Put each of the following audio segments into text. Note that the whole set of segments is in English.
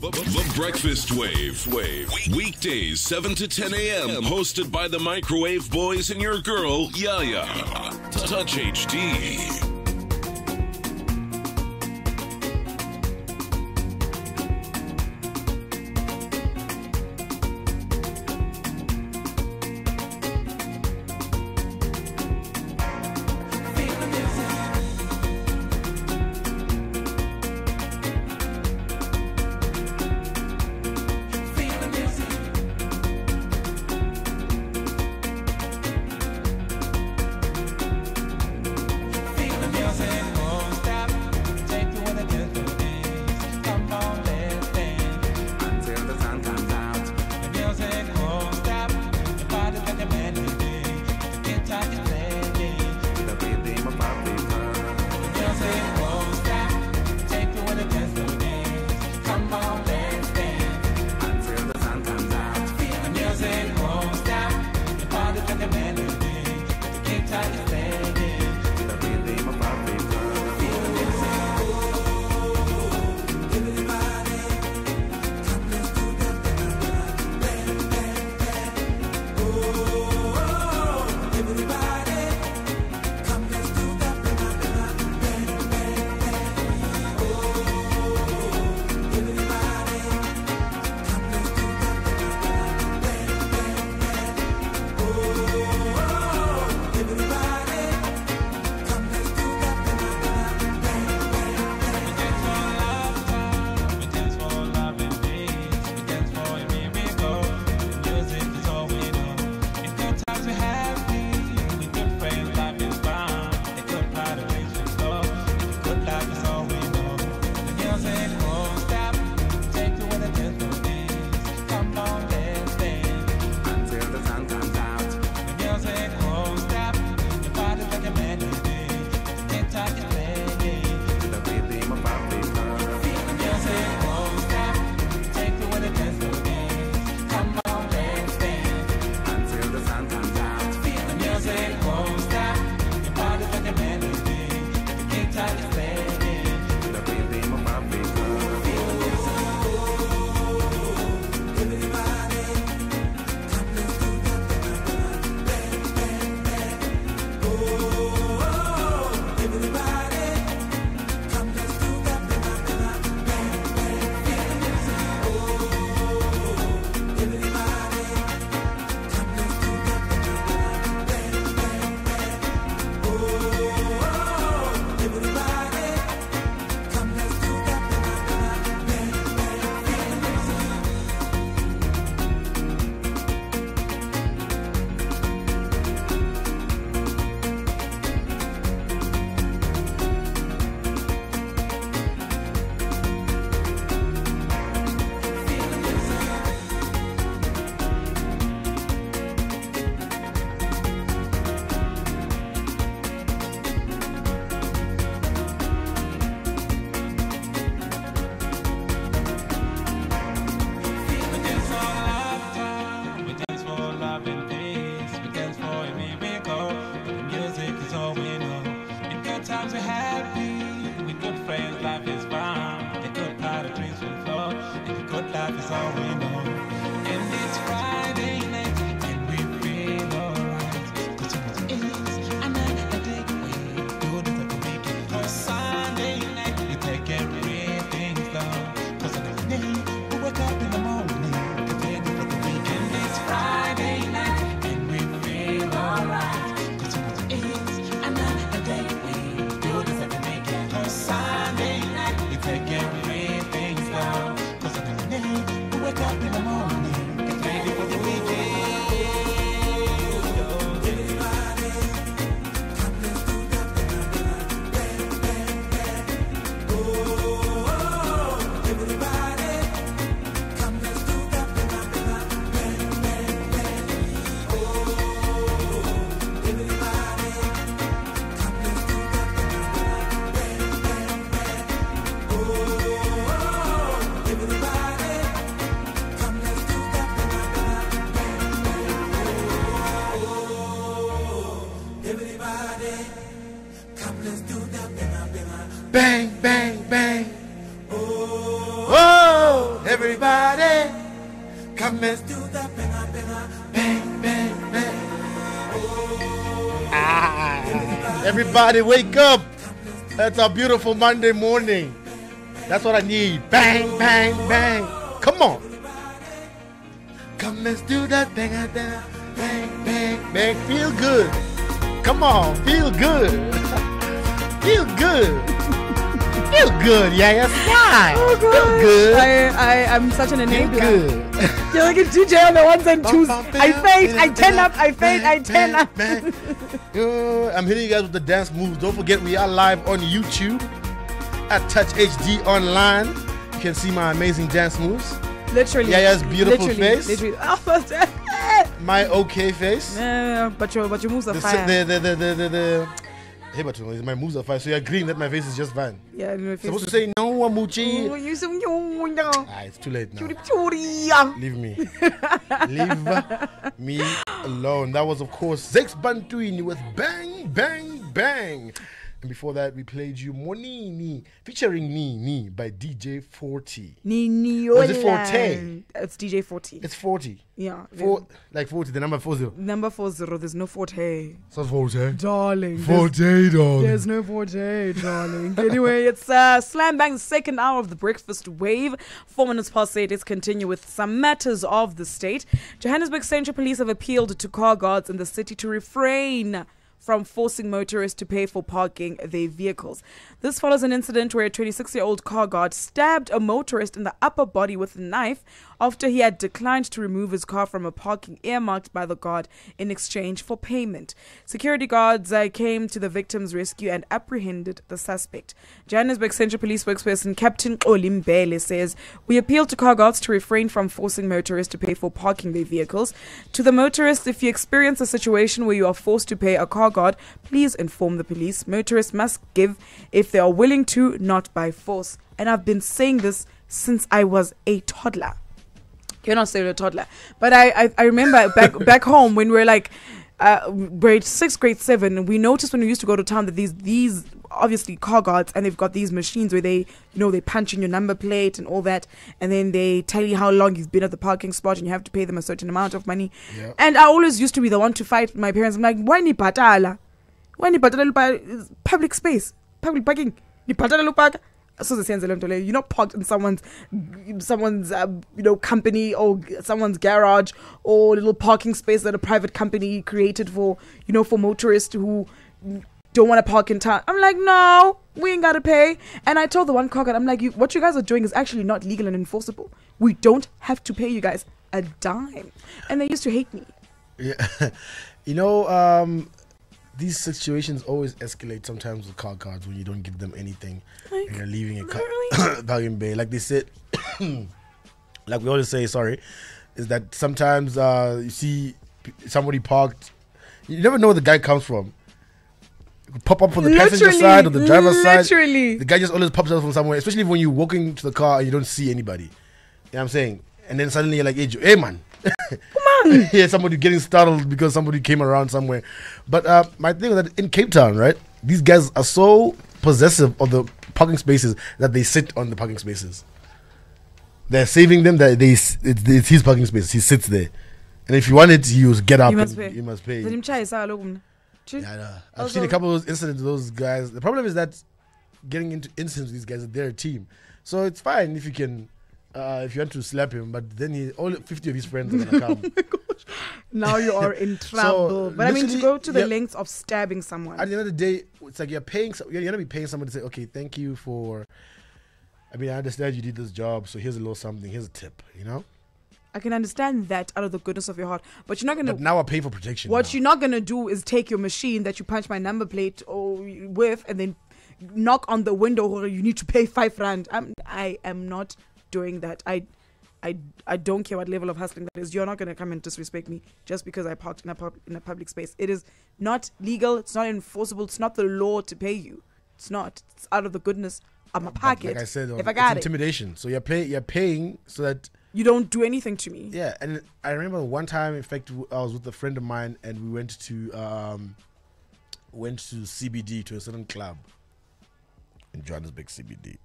The Breakfast Wave. Weekdays, 7 to 10 a.m. Hosted by the Microwave Boys and your girl, Yaya. Touch HD. Everybody, come let's do the bang, bang, bang, bang. Everybody wake up. That's a beautiful Monday morning. That's what I need. Bang, bang, bang. Come on. Come let's do that bang, bang, bang, bang, bang. Feel good. Come on, feel good. Feel good. Feel good, yeah. Smile. Oh, Feel good. I'm such an Feel enabler. good. You're like a DJ on the ones and twos. I fade, I turn up, I fade, I turn up. I'm hitting you guys with the dance moves. Don't forget we are live on YouTube at Touch HD Online. You can see my amazing dance moves. Literally. Yaya's beautiful face. Literally. My okay face. But your moves are fire. Hey, but my moves are fine. So you're agreeing that my face is just fine. Yeah, no, Supposed to say no, Amuchi. It's too late now. Leave me. Leave me alone. That was, of course, Zex Bantuini with Bang, Bang, Bang. And before that, we played you Monini, featuring Ni by DJ 40. Or is it 40? It's DJ 40. It's 40. Yeah. Like 40, the number 40. Number 40, there's no 40. So 40. Darling. 40, darling. There's no 40, darling. Anyway, it's Slam Bang, the second hour of the breakfast wave. 4 minutes past 8. Let's continue with some matters of the state. Johannesburg Central Police have appealed to car guards in the city to refrain from forcing motorists to pay for parking their vehicles. This follows an incident where a 26-year-old car guard stabbed a motorist in the upper body with a knife after he had declined to remove his car from a parking earmarked by the guard in exchange for payment. Security guards came to the victim's rescue and apprehended the suspect. Johannesburg Central Police spokesperson Captain Olimbele says, "We appeal to car guards to refrain from forcing motorists to pay for parking their vehicles. To the motorists, if you experience a situation where you are forced to pay a car guard, please inform the police. Motorists must give if they are willing to, not by force." And I've been saying this since I was a toddler. You're not still a toddler, but I remember back home when we were like grade 6, grade 7, we noticed when we used to go to town that these obviously car guards, and they've got these machines where they punch in your number plate and all that, and then they tell you how long you've been at the parking spot, and you have to pay them a certain amount of money. Yep. And I always used to be the one to fight my parents. I'm like, why ni patala? Why ni patala? Public space, public parking. Ni patala lupa. So you're not parked in someone's company or someone's garage or little parking space that a private company created for for motorists who don't want to park in town. I'm like, no, we ain't gotta pay. And I told the one car guard, I'm like, what you guys are doing is actually not legal and enforceable. We don't have to pay you guys a dime. And they used to hate me. Yeah. These situations always escalate sometimes with car guards when you don't give them anything and you're leaving a car parking bay. Like they said, like we always say, sorry, is that sometimes you see somebody parked, you never know where the guy comes from. Pop up from the passenger side or the driver's side. The guy just always pops up from somewhere, especially when you're walking to the car and you don't see anybody. You know what I'm saying? And then suddenly you're like, hey man. Come on. Yeah, somebody getting startled because somebody came around somewhere. But my thing is that in Cape Town, right, these guys are so possessive of the parking spaces that they sit on the parking spaces. They're saving them. It's his parking space. He sits there. And if you want it, you get up. You must pay. Yeah, I've seen a couple of those incidents with those guys. The problem is that getting into incidents with these guys, they're a team. So it's fine if you can... if you want to slap him, but then all 50 of his friends are gonna come. Oh my gosh! Now you are in trouble. But I mean, to go to the lengths of stabbing someone. At the end of the day, it's like you're gonna be paying somebody to say, okay, thank you for. I mean, I understand you did this job, so here's a little something. Here's a tip. I can understand that out of the goodness of your heart, but you're not gonna. But now I pay for protection. What you're not gonna do is take your machine that you punch my number plate with, and then knock on the window where you need to pay R5. I am not doing that. I don't care what level of hustling that is. You're not going to come and disrespect me just because I parked in a public space. It is not legal. It's not enforceable. It's not the law to pay you. It's not. It's out of the goodness of my pocket. Like I said, it's intimidation. So you're paying so that you don't do anything to me. Yeah, and I remember one time, in fact, I was with a friend of mine and we went to CBD, to a certain club in Johannesburg CBD.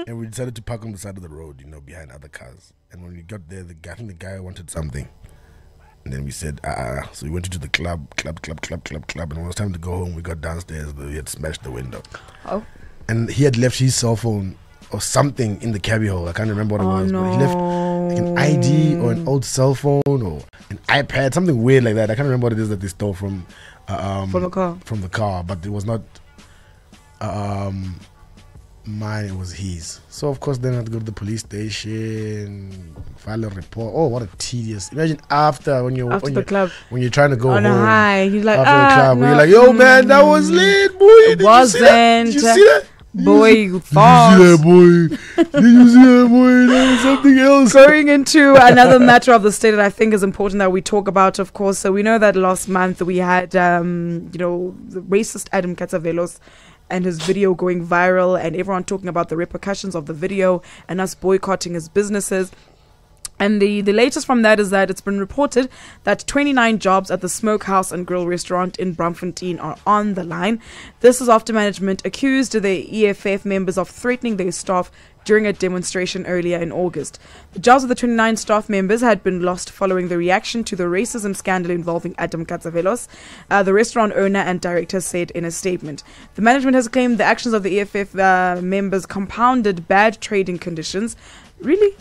And then we decided to park on the side of the road, behind other cars. And when we got there, I think the guy wanted something. And then we said, So we went into the club. And when it was time to go home, we got downstairs, but we had smashed the window. Oh. And he had left his cell phone or something in the cabbie hole. I can't remember what it was. No. But he left like an ID or an old cell phone or an iPad, something weird like that. I can't remember what it is that they stole from the car. From the car, but it was not mine, it was his. So of course then I had to go to the police station, file a report. Oh, what a tedious. Imagine after when you're club, when you're trying to go on home a high, he's like, after the club, no, you're like, yo man, that was late, boy. It wasn't. Did you see that? Boy, you thought. Did you see that, boy? Did you see that, boy? That was something else. Going into another matter of the state that I think is important that we talk about, of course. So we know that last month we had, the racist Adam Katsavelos and his video going viral, and everyone talking about the repercussions of the video and us boycotting his businesses. And the latest from that is that it's been reported that 29 jobs at the Smokehouse and Grill restaurant in Braamfontein are on the line. This is after management accused the EFF members of threatening their staff during a demonstration earlier in August. The jobs of the 29 staff members had been lost following the reaction to the racism scandal involving Adam Katsavelos, the restaurant owner and director said in a statement. The management has claimed the actions of the EFF members compounded bad trading conditions. Really?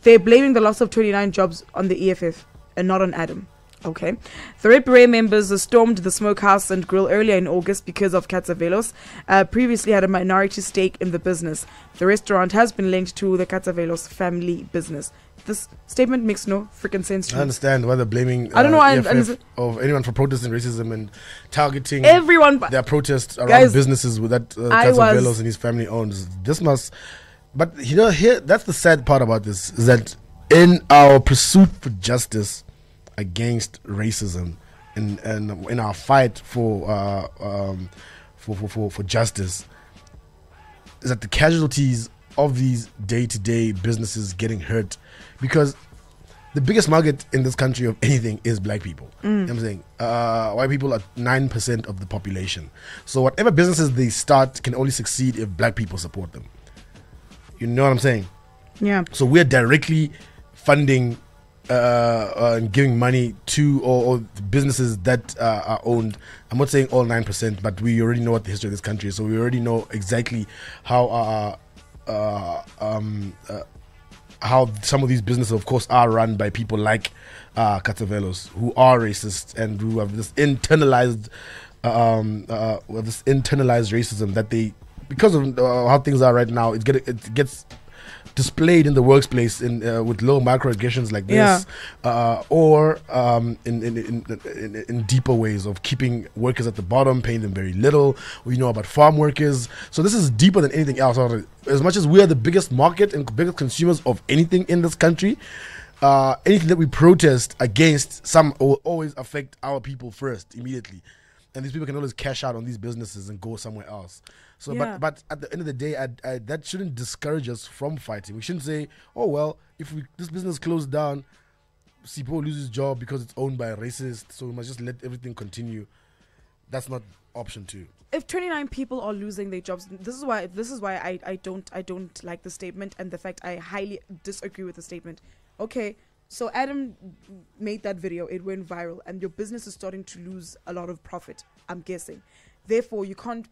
They're blaming the loss of 29 jobs on the EFF and not on Adam. Okay. The Red Beret members stormed the Smokehouse and Grill earlier in August because of Katsavelos. Previously had a minority stake in the business. The restaurant has been linked to the Katsavelos family business. This statement makes no freaking sense to me. I understand why they're blaming I don't know EFF of anyone for protesting racism and targeting everyone. Their protests around Guys, businesses with that Katsavelos and his family owns. This must... But here, that's the sad part about this, is that in our pursuit for justice against racism and in our fight for justice, is that the casualties of these day-to-day businesses getting hurt, because the biggest market in this country of anything is black people. You know what I'm saying? White people are 9% of the population. So whatever businesses they start can only succeed if black people support them. You know what I'm saying? Yeah. So we're directly funding and giving money to or businesses that are owned. I'm not saying all 9%, but we already know what the history of this country is. So we already know exactly how some of these businesses, of course, are run by people like Katsavelos, who are racist and who have this internalized racism that they, because of how things are right now, it gets displayed in the workplace with low microaggressions like this, or in deeper ways of keeping workers at the bottom, paying them very little. We know about farm workers. So this is deeper than anything else. As much as we are the biggest market and biggest consumers of anything in this country, anything that we protest against, some will always affect our people first, immediately. And these people can always cash out on these businesses and go somewhere else. So, but at the end of the day, that shouldn't discourage us from fighting. We shouldn't say, oh, well, if this business closed down, Sipho loses his job because it's owned by a racist, so we must just let everything continue. That's not option 2. If 29 people are losing their jobs, this is why I don't like the statement, and the fact I highly disagree with the statement. Okay, so Adam made that video, it went viral, and your business is starting to lose a lot of profit, I'm guessing. Therefore, you can't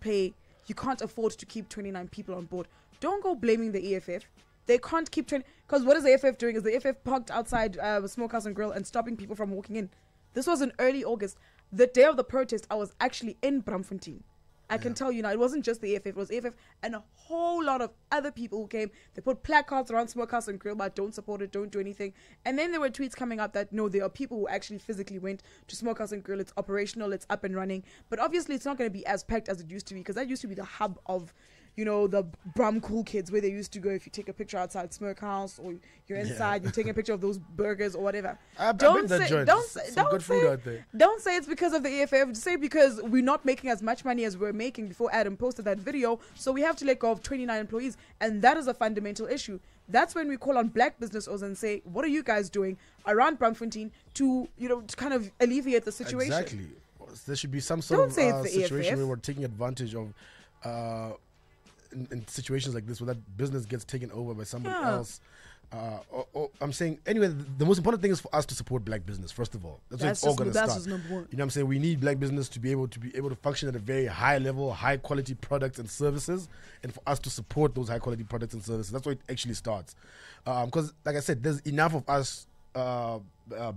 afford to keep 29 people on board. Don't go blaming the EFF. They can't keep 20, because what is the EFF doing? Is the EFF parked outside Smokehouse and Grill and stopping people from walking in? This was in early August. The day of the protest, I was actually in Braamfontein. I can tell you now, it wasn't just the EFF, it was EFF and a whole lot of other people who came. They put placards around Smokehouse and Grill, but don't support it, don't do anything. And then there were tweets coming up that, no, there are people who actually physically went to Smokehouse and Grill. It's operational, it's up and running. But obviously, it's not going to be as packed as it used to be, because that used to be the hub of, the Bram cool kids, where they used to go if you take a picture outside Smokehouse or you're inside, you're taking a picture of those burgers or whatever. Don't say it's because of the EFF. Say because we're not making as much money as we were making before Adam posted that video, so we have to let go of 29 employees, and that is a fundamental issue. That's when we call on black business owners and say, what are you guys doing around Braamfontein to kind of alleviate the situation? Exactly. There should be some sort of situation where we're taking advantage of in situations like this where that business gets taken over by somebody Yeah. else. Or I'm saying anyway, the most important thing is for us to support black business first of all. That's where it's all going to start. That's just number one. You know what I'm saying? We need black business to be able to function at a very high level, high quality products and services, and for us to support those high quality products and services. That's where it actually starts. Because, like I said, there's enough of us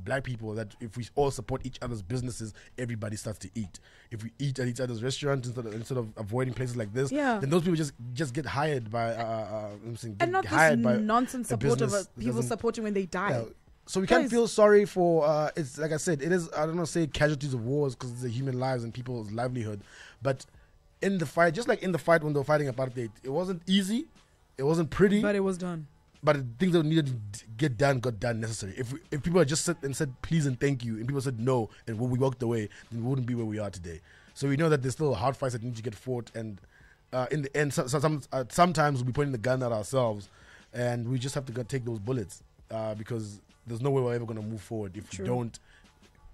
black people that if we all support each other's businesses, everybody starts to eat. If we eat at each other's restaurants instead of avoiding places like this, Yeah. then those people just get hired by. I'm saying, And not get hired this by nonsense a support of business that people doesn't- supporting when they die. yeah. So we can't Guys. feel sorry for it's like I said, it is, I don't know, say casualties of wars because it's a human lives and people's livelihood, but in the fight, just like in the fight when they were fighting apartheid, it wasn't easy, it wasn't pretty, But it was done. but the things that needed to get done got done necessary. If people had just said and said please and thank you, and people said no, and when we walked away, then we wouldn't be where we are today. So we know that there's still hard fights that need to get fought, and in the end, sometimes we'll be pointing the gun at ourselves, and we just have to go take those bullets because there's no way we're ever going to move forward if True. we don't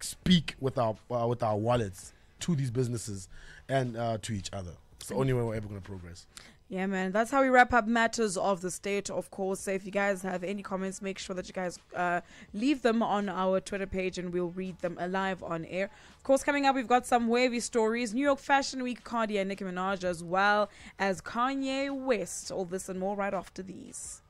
speak with our wallets to these businesses and to each other. It's the only way we're ever going to progress. Yeah, man. That's how we wrap up matters of the state, of course. So if you guys have any comments, make sure that you guys leave them on our Twitter page and we'll read them live on air. Of course, coming up, we've got some wavy stories. New York Fashion Week, Cardi and Nicki Minaj, as well as Kanye West. All this and more right after these.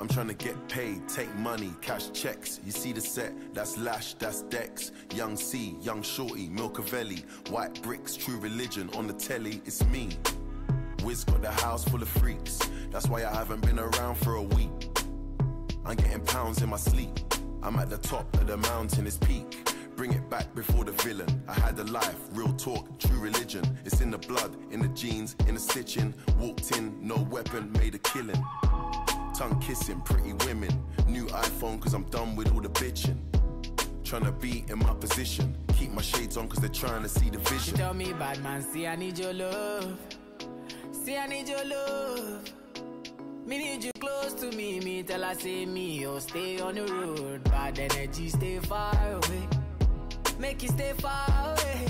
Trying to get paid, take money, cash checks. You see the set, that's Lash, that's Dex. Young C, Young Shorty, Milcavelli. White bricks, True Religion on the telly, it's me. Wiz got the house full of freaks. That's why I haven't been around for a week. I'm getting pounds in my sleep. I'm at the top of the mountain, it's peak. Bring it back before the villain. I had a life, real talk, true religion. It's in the blood, in the jeans, in the stitching. Walked in, no weapon, made a killing. Tongue kissing, pretty women. New iPhone cause I'm done with all the bitching. Tryna be in my position. Keep my shades on cause they're trying to see the She vision. tell me, bad man, see I need your love. See I need your love. Me need you close to me. Me tell her say me, oh stay on the road. Bad energy, stay far away. Make you stay far away.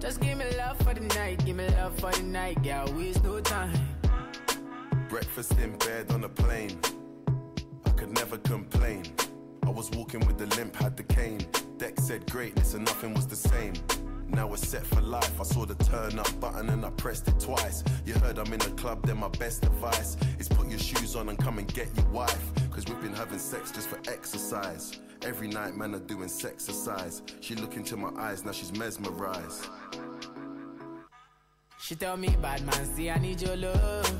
Just give me love for the night. Give me love for the night. Girl, waste no time. Breakfast in bed on a plane. I could never complain. I was walking with the limp, had the cane. Deck said greatness and nothing was the same. Now we're set for life. I saw the turn up button and I pressed it twice. You heard I'm in the club, then my best advice is put your shoes on and come and get your wife. Cause we've been having sex just for exercise. Every night man are doing sexercise. She look into my eyes, now she's mesmerized. She tell me, bad man, see I need your love.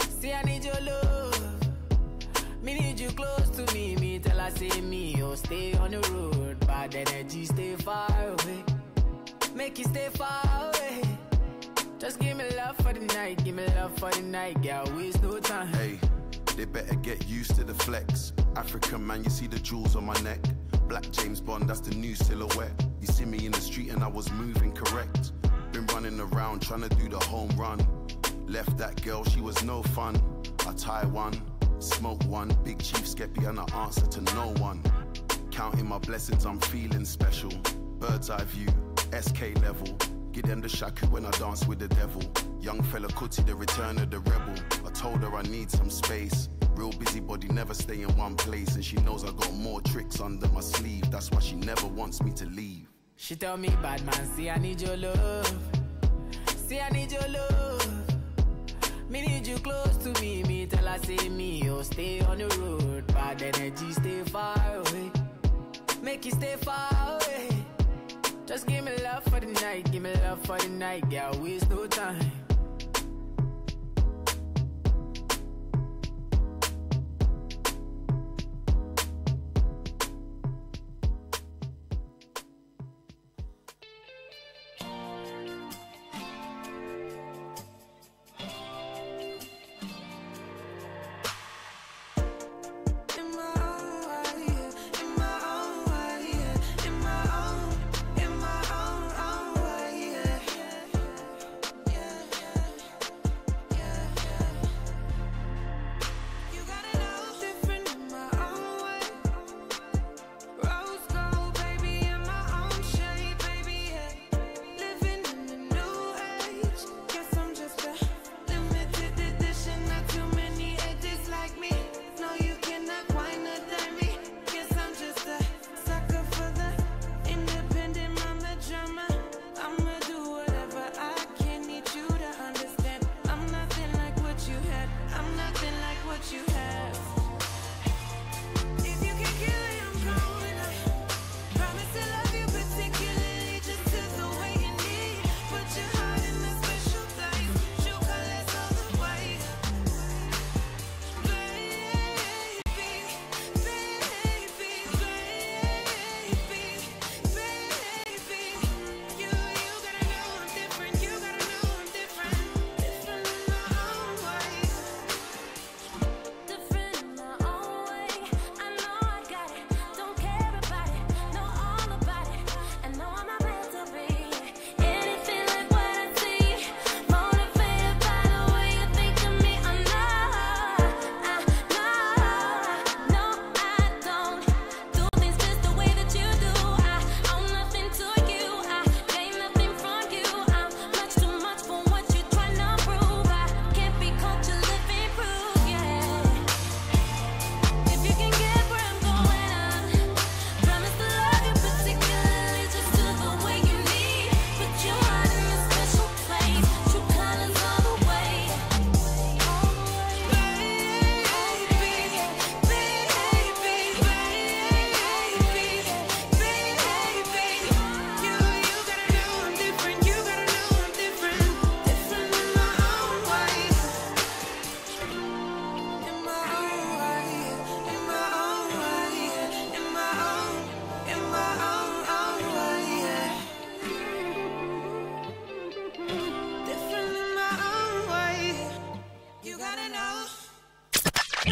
See I need your love. Me need you close to me. Me tell her say me, oh stay on the road. Bad energy, stay far away. Make you stay far away. Just give me love for the night. Give me love for the night. Girl, waste no time. Hey, they better get used to the flex. African man, you see the jewels on my neck. Black James Bond, that's the new silhouette. You see me in the street and I was moving correct. Been running around trying to do the home run. Left that girl, she was no fun. I tie one, smoke one. Big Chief Skeppy and I answer to no one. Counting my blessings, I'm feeling special. Bird's eye view, SK level. Give them the shaku when I dance with the devil. Young fella Kuti, the return of the rebel. I told her I need some space. Real busybody, never stay in one place. And she knows I got more tricks under my sleeve. That's why she never wants me to leave. She tell me, bad man, see I need your love. See I need your love. Me need you close to me. Me tell her say me, oh stay on the road. Bad energy, stay far away. Make you stay far away. Just give me love for the night. Give me love for the night. Girl, waste no time.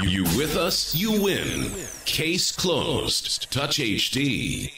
You with us, you win. Case closed. Touch HD.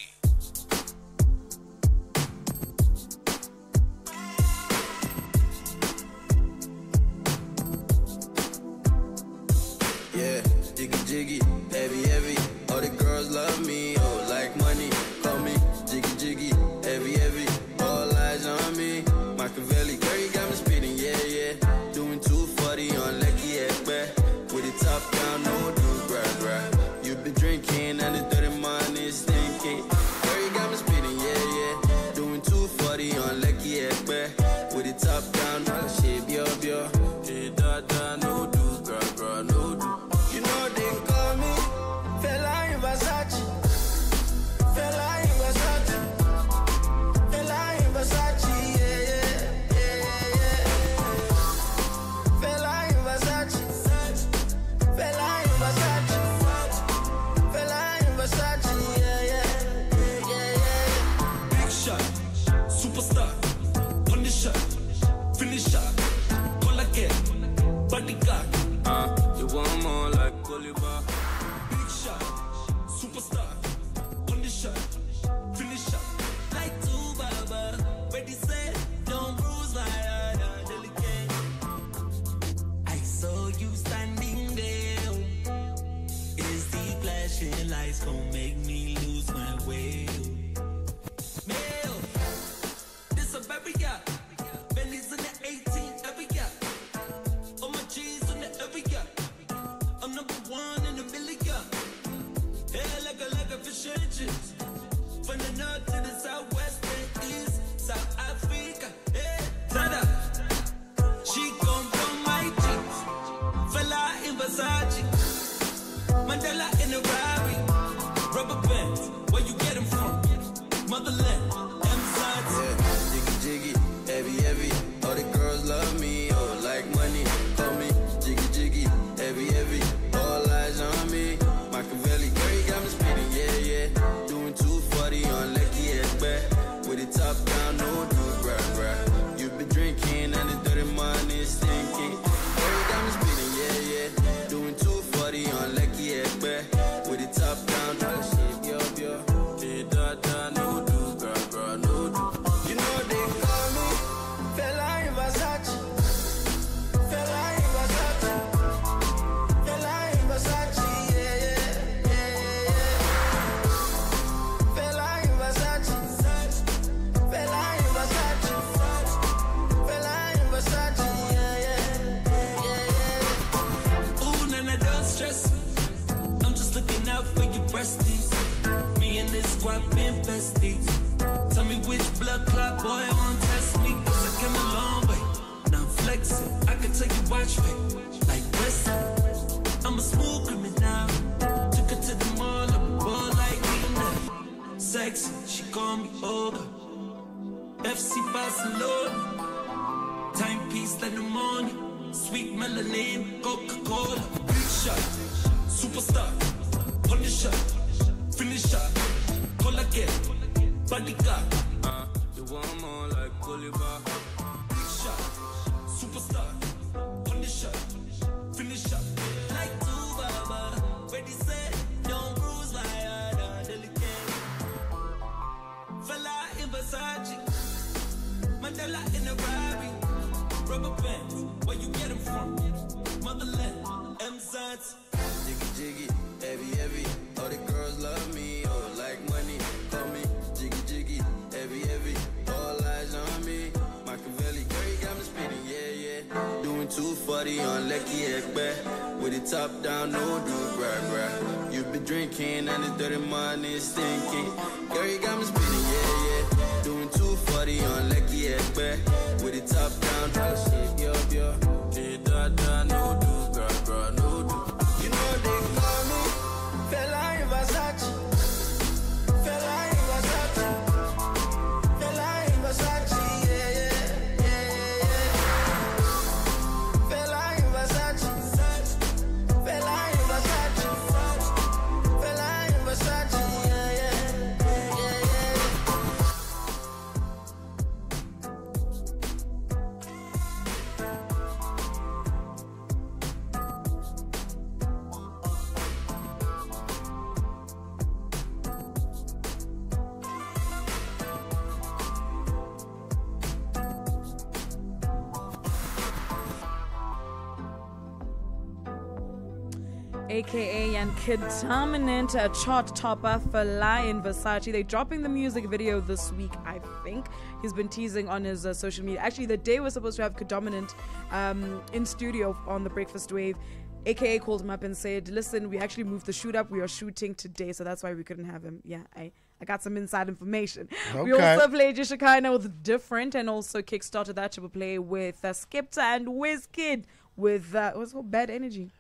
Yeah, jiggy jiggy, heavy heavy. All the girls love me, oh like money. Call me jiggy jiggy, heavy heavy. All eyes on me. Machiavelli, girl you got me speeding, yeah yeah. Doing 240 on Lecky Ekbe. With the top down, no do grab grab. You been drinking and the dirty money is stinking. Girl you got me speeding, yeah yeah. Doing 240 on Lecky Ekbe. With the top down, all the shit bio bio. Hey da da, no do grab grab, no do. You know they call me Fella in Versace. Fella in Versace. Fella in Versace, yeah, yeah, yeah, yeah. Fella in Versace. Fella in Versace. Fella in Versace, yeah, yeah, yeah, yeah. Big shot, superstar, punish shot, finish shot, call again, bodyguard. You want more like Colibar. Big shot, superstar, punish shot, finish shot. Like two baba, ready set, don't bruise my heart, delicate. I saw you standing there. Is the flashing lights gonna make me lose my way? Mail, this a baby yacht. Benny's in the 18 every yacht. All my G's in the every yacht. I'm number one in a million. Hair like a fish and chips. From the north to the southwest and east, South Africa, hey, Tada. She come from my jeans, Fella in Versace, Mandela in a Rari, rubber bands, where you get them from? Motherland, M-Sides. Yeah, jiggy jiggy, heavy heavy. All the girls love me, oh like money. Call me jiggy jiggy, heavy heavy. All eyes on me. Machiavelli, girl you got me speeding, yeah yeah. Doing 240 on Lecky Ekbe. With the top down, no do grab grab. You been drinking and the dirty money is stinking. Girl you got me speeding, yeah yeah. Doing 240 on Lecky Ekbe. With the top down, all the shit yo yo. Hey da da, no do grab grab, no do. You know they call me Fella in Versace. Fella in Versace. Fella in Versace, yeah, yeah, yeah, yeah. Fella in Versace. Fella in Versace. Fella in Versace, yeah, yeah, yeah, yeah. Ooh, Nana, don't stress me. I'm just looking out for your breasties. Me and this squad been besties. Tell me which blood clot boy won't test me. Cause I came a long way. Now I'm flexing. I can tell you watch me. Like wrestling. I'm a smooth criminal. Took her to the mall. I'm a ball like Nina. Sexy. She call me Olga. FC Barcelona. Timepiece like pneumonia. Sweet melanin. Coca-Cola. Big shot, superstar, punish shot, finish shot, call again, bodyguard. You want more like Colibar. Big shot, superstar, punish shot, finish shot. Like two baba, ready set, don't bruise my heart, delicate. Fella in Versace, Mandela in a Rari, rubber bands, where you get them from? Motherland, M-Sides. Jiggy jiggy, heavy heavy. All the girls love me, oh like money. Call me jiggy jiggy, heavy heavy. All eyes on me. Machiavelli, girl you got me speeding, yeah yeah. Doing 240 on Lecky Ekbe. With the top down, no do grab grab. You been drinking and the dirty money is stinking. Girl you got me speeding, yeah yeah. Doing 240 on Lecky Ekbe. With the top down, all the shit yo yo. Hey da da, no do grab grab, no do. You know they call me Fella in Versace. Fella in Versace. Fella in Versace, yeah, yeah, yeah, yeah. Fella in Versace. Fella in Versace. Fella in Versace, yeah, yeah, yeah, yeah. aka and Kid Dominant, a chart topper for Lion Versace. They're dropping the music video this week, I think. He's been teasing on his social media. Actually, the day we're supposed to have Kid Dominant in studio on the Breakfast Wave, aka called him up and said, listen, we actually moved the shoot up. We are shooting today, so that's why we couldn't have him. Yeah, I got some inside information. Okay. We also played Shekinah with Different, and also kickstarted that to play with Skepta and Wizkid with what's it called? Bad Energy.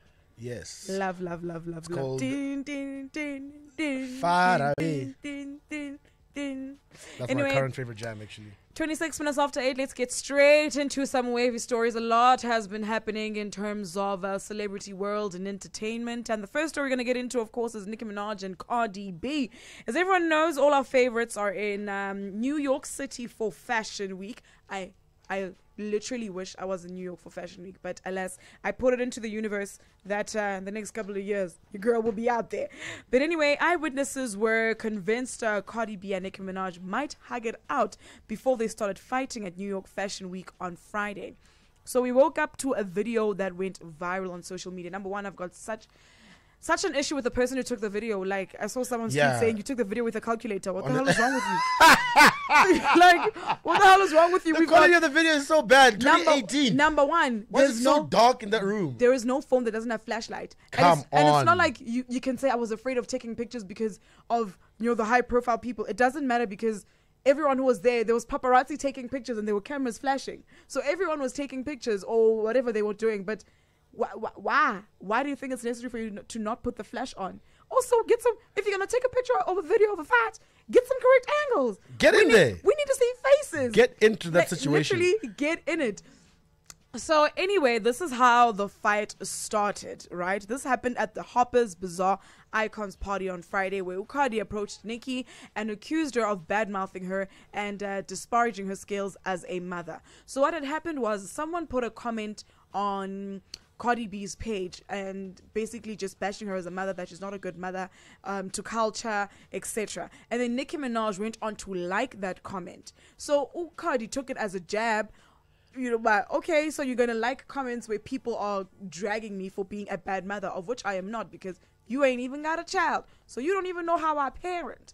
Yes. Love. It's Love. called Din, din, din, din, Far din, Away. din, din, din. That's Anyway, my current favorite jam, actually. 26 minutes after 8, let's get straight into some wavy stories. A lot has been happening in terms of celebrity world and entertainment. And the first story we're going to get into, of course, is Nicki Minaj and Cardi B. As everyone knows, all our favorites are in New York City for Fashion Week. I literally wish I was in New York for Fashion Week, but alas, I put it into the universe that in the next couple of years, your girl will be out there. But anyway, eyewitnesses were convinced Cardi B and Nicki Minaj might hug it out before they started fighting at New York Fashion Week on Friday. So we woke up to a video that went viral on social media. Number one, I've got such an issue with the person who took the video. Like, I saw someone saying, you took the video with a calculator. What the hell is wrong with you? Like, what the hell is wrong with you? The quality of the video is so bad. 2018. Number one, Why is it so dark in that room? there is no phone that doesn't have flashlight. Come and it's on. not like you can say I was afraid of taking pictures because of the high profile people. It doesn't matter because everyone who was there was paparazzi taking pictures and there were cameras flashing. So everyone was taking pictures or whatever they were doing. But why? Why do you think it's necessary for you to not put the flash on? Also, if you're going to take a picture of a video of a fight, get some correct angles. Get in there. We need to see faces. Get into that situation. Literally, get in it. So anyway, this is how the fight started, right? This happened at the Hoppers Bazaar Icons party on Friday, where Cardi approached Nicki and accused her of bad-mouthing her and disparaging her skills as a mother. So what had happened was someone put a comment on Cardi B's page and basically just bashing her as a mother, that she's not a good mother to culture, etc. And then Nicki Minaj went on to like that comment. So Cardi took it as a jab. But okay, so you're gonna like comments where people are dragging me for being a bad mother, of which I am not, because you ain't even got a child, so you don't even know how I parent.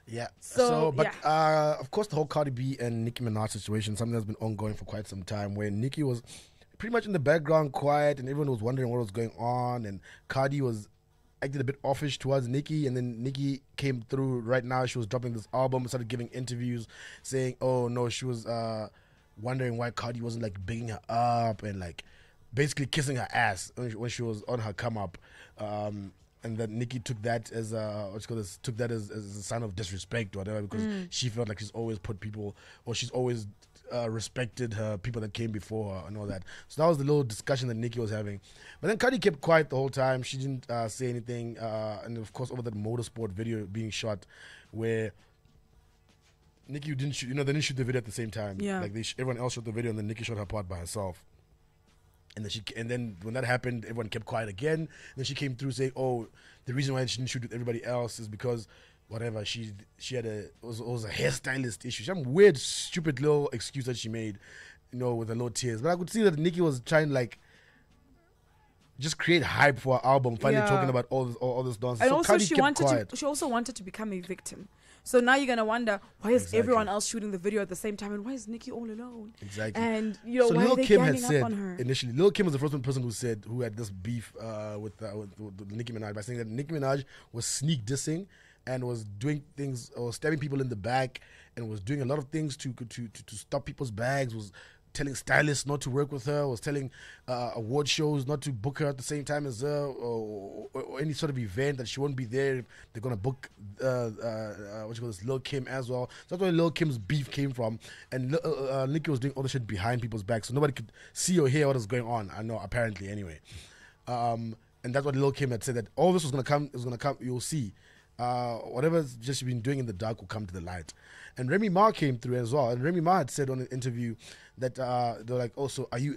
Yeah. But of course, the whole Cardi B and Nicki Minaj situation, something that's been ongoing for quite some time, where Nicki was pretty much in the background, quiet, and everyone was wondering what was going on, and Cardi was acted a bit offish towards Nicki, and then Nicki came through. Right now, she was dropping this album, started giving interviews, saying, "Oh no," she was wondering why Cardi wasn't like bigging her up and like basically kissing her ass when she was on her come up. And then Nicki took that as a sign of disrespect or whatever, because she felt like she's always put people, or she's always respected her people that came before her and all that. So that was the little discussion that Nicki was having. But then Cardi kept quiet the whole time. She didn't say anything. And of course, over that motorsport video being shot, where Nicki didn't shoot, they didn't shoot the video at the same time. Yeah. Like everyone else shot the video, and then Nicki shot her part by herself. And then when that happened, everyone kept quiet again. And then she came through saying, "Oh, the reason why she didn't shoot with everybody else is because whatever she had it was a hairstylist issue." Some weird, stupid little excuse that she made, with a little tears. But I could see that Nicki was trying to like just create hype for her album, finally talking about all this nonsense. And so also Cardi she kept quiet. she also wanted to become a victim. So now you're gonna wonder, why is everyone else shooting the video at the same time, and why is Nicki all alone? Exactly. And So why Lil are they Kim had ganging said up on her? initially, Lil Kim was the first person who had this beef with Nicki Minaj by saying that Nicki Minaj was sneak dissing and was doing things, or stabbing people in the back, and was doing a lot of things to stop people's bags, was telling stylists not to work with her, was telling award shows not to book her at the same time as her, or any sort of event that she won't be there if they're gonna book Lil Kim as well. So that's where Lil Kim's beef came from, and Nicki was doing all the shit behind people's backs, so nobody could see or hear what was going on. I know, apparently, anyway. And that's what Lil Kim had said, that all this was gonna come. You'll see. Whatever's just been doing in the dark will come to the light. And Remy Ma came through as well. And Remy Ma had said on an interview that they're like,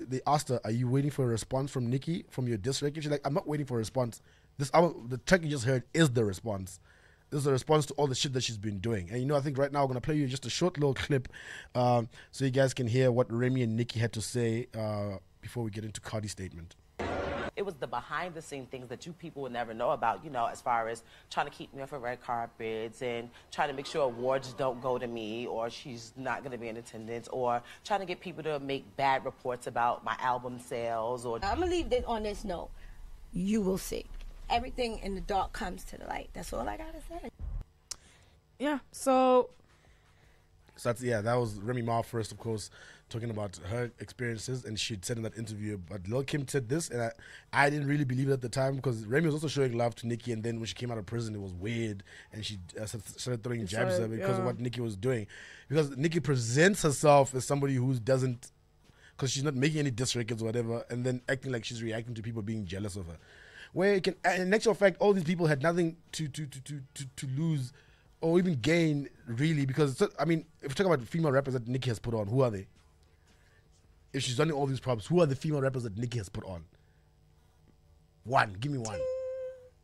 they asked her, "Are you waiting for a response from Nicki from your diss record?" She's like, "I'm not waiting for a response. This album, the track you just heard, is the response. This is a response to all the shit that she's been doing." And I think right now we're gonna play you just a short little clip, so you guys can hear what Remy and Nicki had to say before we get into Cardi's statement. It was the behind the scene things that you people would never know about, you know, as far as trying to keep me off of red carpets and trying to make sure awards don't go to me or she's not going to be in attendance or trying to get people to make bad reports about my album sales. Or I'm going to leave this on this note. You will see. Everything in the dark comes to the light. That's all I got to say. Yeah, so that's, that was Remy Ma first, of course, talking about her experiences, and she'd said in that interview, but Lil Kim said this, and I didn't really believe it at the time, because Remy was also showing love to Nicki, and then when she came out of prison, it was weird, and she started throwing jabs at her because of what Nicki was doing. Because Nicki presents herself as somebody who doesn't, because she's not making any diss records or whatever, and then acting like she's reacting to people being jealous of her. Where it can, in actual fact, all these people had nothing to lose or even gain, really, because, I mean, if we talk about female rappers that Nicki has put on, who are they? If she's done all these props, who are the female rappers that Nicki has put on? One. Give me one.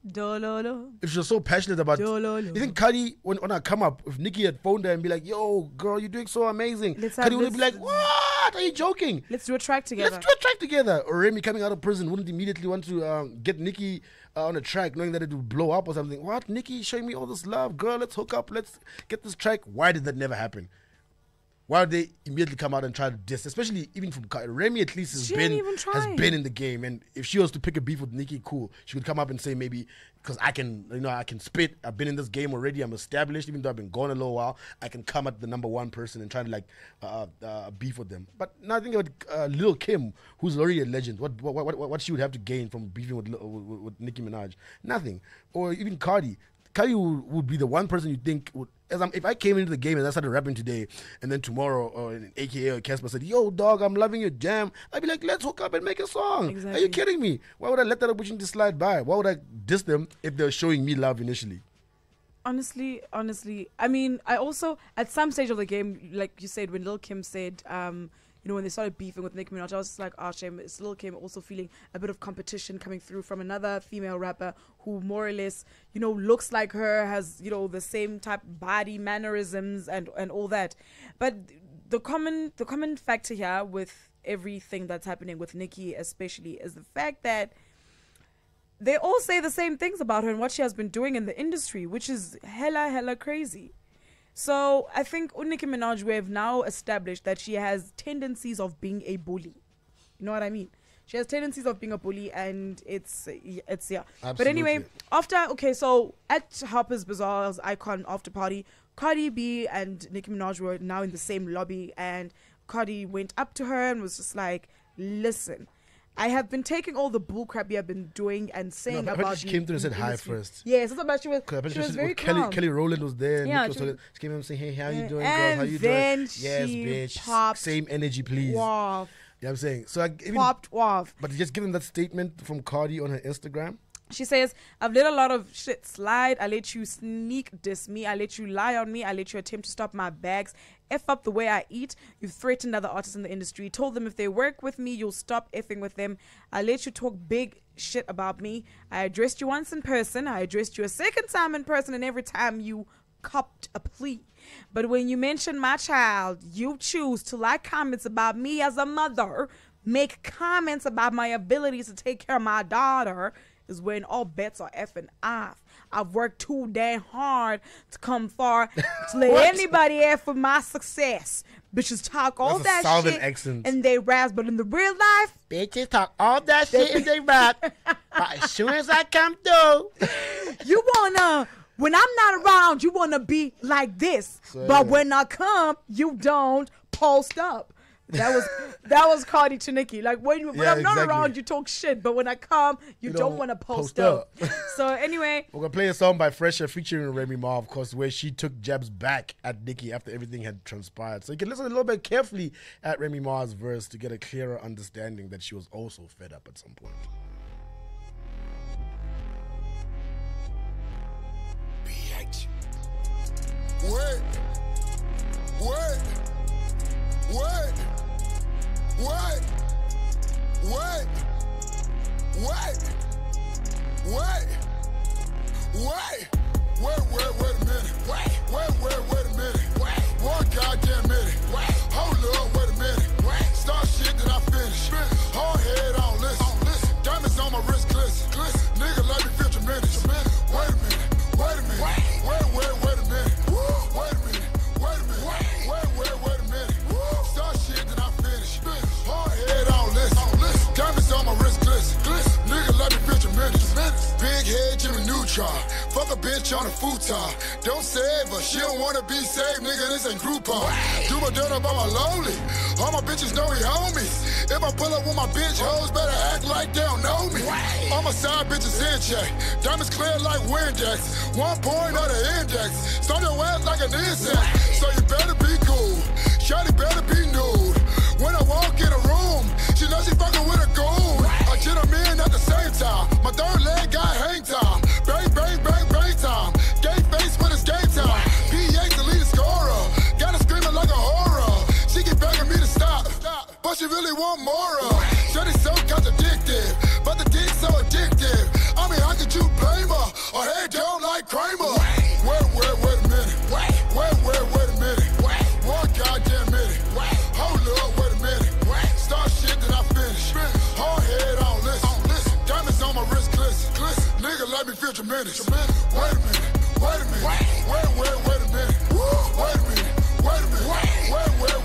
Dololo. If she's so passionate about it, you think Cardi, when I come up, if Nicki had phoned her and be like, yo, girl, you're doing so amazing, Cardi would be like, what? Are you joking? Let's do a track together. Or Remy coming out of prison wouldn't immediately want to get Nicki on a track knowing that it would blow up or something. What? Nicki showing me all this love. Girl, let's hook up. Let's get this track. Why did that never happen? Why would they immediately come out and try to diss? Especially even from Remy, at least has been in the game, and if she was to pick a beef with Nicki, cool. She could come up and say maybe because I can spit. I've been in this game already. I'm established. Even though I've been gone a little while, I can come at the number one person and try to beef with them. But now I think about Lil Kim, who's already a legend. What she would have to gain from beefing with Nicki Minaj? Nothing. Or even Cardi. Cardi would be the one person you think would, if I came into the game and I started rapping today, and then tomorrow, or an AKA or Casper said, yo, dog, I'm loving your jam, I'd be like, let's hook up and make a song. Exactly. Are you kidding me? Why would I let that opportunity slide by? Why would I diss them if they're showing me love initially? Honestly, I mean, I also, at some stage of the game, like you said, when Lil Kim said, when they started beefing with Nicki Minaj, I was just like, shame. It's Lil Kim also feeling a bit of competition coming through from another female rapper who more or less, looks like her, has, the same type body mannerisms and all that. But the common factor here with everything that's happening with Nicki especially is the fact that they all say the same things about her and what she has been doing in the industry, which is hella crazy. So I think Nicki Minaj, we have now established that she has tendencies of being a bully. You know what I mean? She has tendencies of being a bully, and it's yeah. Absolutely. But anyway, so at Harper's Bazaar's Icon after party, Cardi B and Nicki Minaj were now in the same lobby, and Cardi went up to her and was just like, listen, I have been taking all the bullcrap you have been doing and saying about she came through and said hi first. Yes, that's about she was very calm. Kelly Rowland was there. Yeah, she came in and saying, hey, how you doing, girl? How you then doing? Yes, bitch. Popped same energy, please. Off. Yeah, I'm saying. So popped off. But just give them that statement from Cardi on her Instagram. She says, I've let a lot of shit slide. I let you sneak diss me. I let you lie on me. I let you attempt to stop my bags. F up the way I eat. You've threatened other artists in the industry. Told them if they work with me, you'll stop effing with them. I let you talk big shit about me. I addressed you once in person. I addressed you a second time in person, and every time you copped a plea. But when you mention my child, you choose to like comments about me as a mother, make comments about my abilities to take care of my daughter, is when all bets are effing off. I've worked too damn hard to come far to let anybody F for my success. Bitches talk all that shit accent. And they raps, but in the real life, bitches talk all that shit and they rap. But as soon as I come through, you wanna, when I'm not around, you wanna be like this. So, but when I come, you don't post up. That was Cardi to Nicki. Like when I'm not around, you talk shit, but when I come, you don't want to post up. So anyway, we're gonna play a song by Fresher featuring Remy Ma, of course, where she took jabs back at Nicki after everything had transpired. So you can listen a little bit carefully at Remy Ma's verse to get a clearer understanding that she was also fed up at some point. BH. What? Wait a minute. Wait a minute. One goddamn minute. Hold up, wait a minute. Start shit that I finish. Hard head on listen. Diamonds on my car. Fuck a bitch on a futon. Don't save her, she don't wanna be saved, nigga, this ain't Groupon. Do my dirt up on my lonely. All my bitches know we homies. If I pull up with my bitch, hoes better act like they don't know me. All my side bitches in check. Diamonds clear like Windex. 1 point of the index. Start your ass like an insect. So you better be cool. Shawty better be nude. When I walk in a room, she knows she fucking with a goon. I get them in at the same time. My third leg got hang time. Bang, bang, bang, bang time. Gay face when it's game time. P8 the lead scorer. Got her screaming like a horror. She keep begging me to stop, but she really want more of. Shawty so contradictive, but the dick's so addictive. I mean, how could you blame her? Her head down like Kramer. Wait a minute. Wait a minute. One goddamn minute. Hold up, wait a minute. Start shit that I finish. Hard head on listen. Diamonds on my wrist glisten. Nigga, let me feel tremendous. Wait a minute. Wait a minute. Wait a minute. Wait a minute.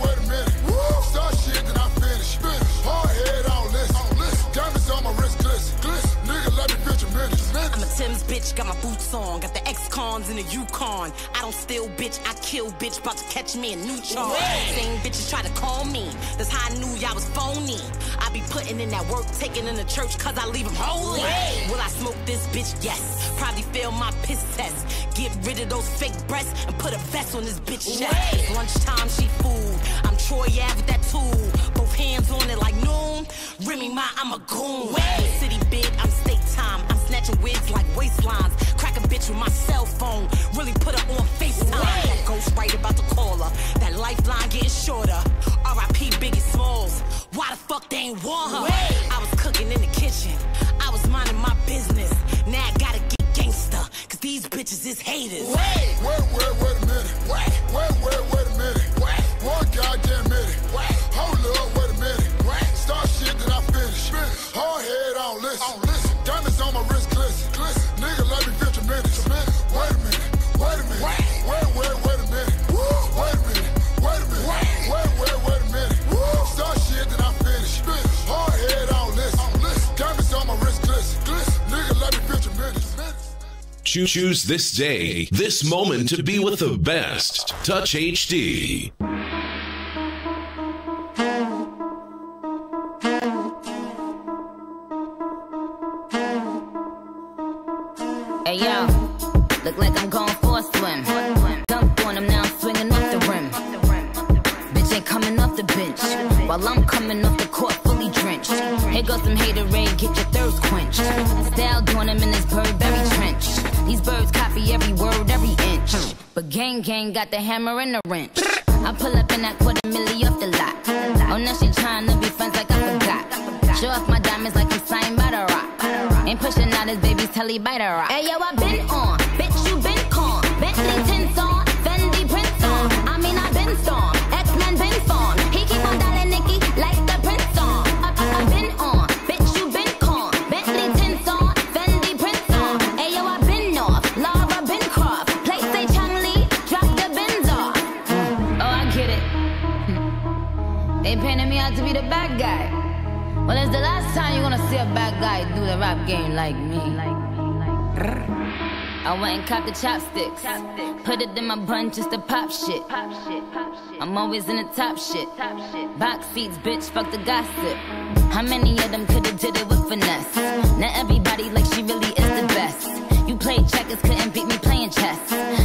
Wait a minute. Start shit that I finish. Hard head on listen. Diamonds on my wrist glisten. Nigga, let me feel tremendous. I'm a Tim's bitch, got my boots on. Got the X-Cons in the Yukon. I don't steal, bitch, I kill, bitch. About to catch me a new charge. Same bitches try to call me. That's how I knew y'all was phony. I be putting in that work, taking in the church, cause I leave them holy. Will I smoke this bitch? Yes. Probably fail my piss test. Get rid of those fake breasts and put a vest on this bitch chest. It's lunchtime, she food. I'm Troy Ave with that tool. Both hands on it like noon. Remy Ma, I'm a goon. City big, I'm state time. I'm snatching wigs like waistlines. Crack a bitch with my cell phone. Really put her on FaceTime. That ghost right about to call her. That lifeline getting shorter. R.I.P. Biggie Smalls. Why the fuck they ain't want her? I was cooking in the kitchen. I was minding my business. Now I gotta get gangster. Cause these bitches is haters. Wait a minute. Wait a minute. One goddamn minute. Hold up, wait a minute. Start shit that I finish. Hard head on listen. Diamonds on my wrist glisten. Nigga, let me feel tremendous. Wait a minute. Wait a minute. Wait a minute. Wait a minute. Wait a minute. Start shit that I finish. Hard head on listen. Diamonds on my wrist glisten. Nigga, let me feel tremendous. Choose this day, this moment to be with the best. Touch HD. Hey yo, look like I'm going for a swim. Dunk on him, now I'm swinging off the rim. Bitch ain't coming off the bench, while I'm coming off the court fully drenched. Here goes some haterade, get your thirst quenched. Style doing him in this Burberry trench. These birds copy every word, every inch. But gang got the hammer and the wrench. I pull up in that $250,000 off the lot. Oh, now she tryna be friends like I forgot. Show off my diamonds like I'm signed by the rock. Ain't pushing out his baby's telly by the rock. Hey yo, I been on, bitch you been con. Bentley tints on, Fendi prints on. I mean I been storm, X-Men been formed. He keep on dialing Nicki like the Prince on. I been on, bitch you been con. Bentley tints on, Fendi prints on. Hey yo, I been off, Laura been Croft. Play say Chang Lee, drop the Benz off. Oh I get it. They painted me out to be the bad guy. Well, it's the last time you're gonna see a bad guy do the rap game like me. I went and copped the chopsticks. Put it in my bun just to pop shit. I'm always in the top shit. Box seats, bitch, fuck the gossip. How many of them could've did it with finesse? Now everybody like she really is the best. You played checkers, couldn't beat me playing chess.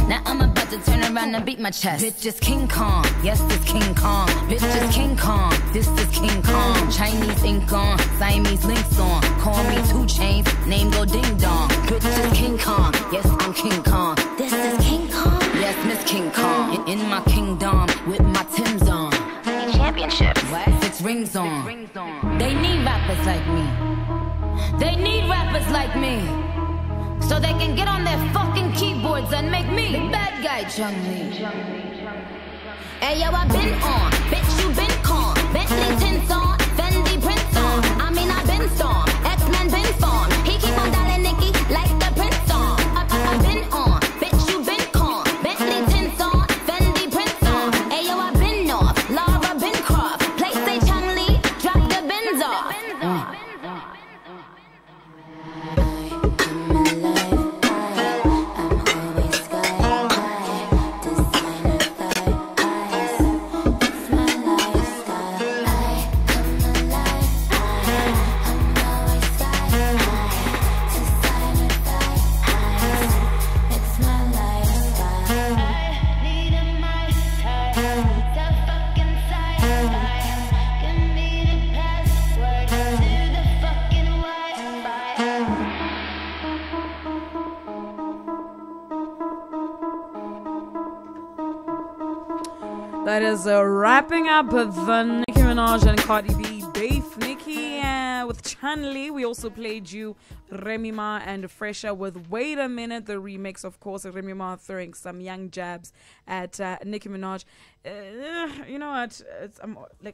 Now I'm about to turn around and beat my chest. Bitch is King Kong, yes this King Kong. Bitch is King Kong, this is King Kong. Chinese ink on, Siamese links on. Call me 2 Chainz, name go ding dong. Bitch is King Kong, yes I'm King Kong. This is King Kong, yes Miss King Kong. In my kingdom, with my Timbs on. Championships, 6 rings on. They need rappers like me. They need rappers like me. So they can get on their fucking keyboards and make me the bad guy, Chang Lee. Hey yo, I been on, bitch you been con. Bentley tints on, Fendi prints on. I mean I been storm, X-Men been formed. He keep on dialing Nicki like the Prince on. I been on, bitch you been con. Bentley tints on, Fendi prints on. Hey yo, I been off, Laura been Croft. Play say Chang Lee, drop the Benz off. is wrapping up the Nicki Minaj and Cardi B beef. Nicki with Chanli. We also played you Remy Ma and Fresher with Wait a Minute, the remix, of course. Remy Ma throwing some young jabs at Nicki Minaj. You know what?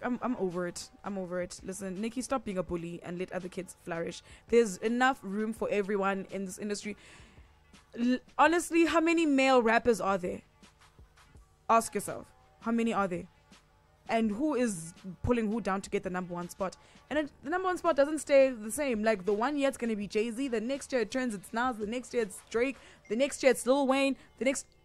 I'm over it. I'm over it. Listen, Nicki, stop being a bully and let other kids flourish. There's enough room for everyone in this industry. Honestly, how many male rappers are there? Ask yourself, how many are there? And who is pulling who down to get the number one spot? And the number one spot doesn't stay the same. Like, the one year it's going to be Jay-Z, the next year it turns it's Nas, the next year it's Drake, the next year it's Lil Wayne,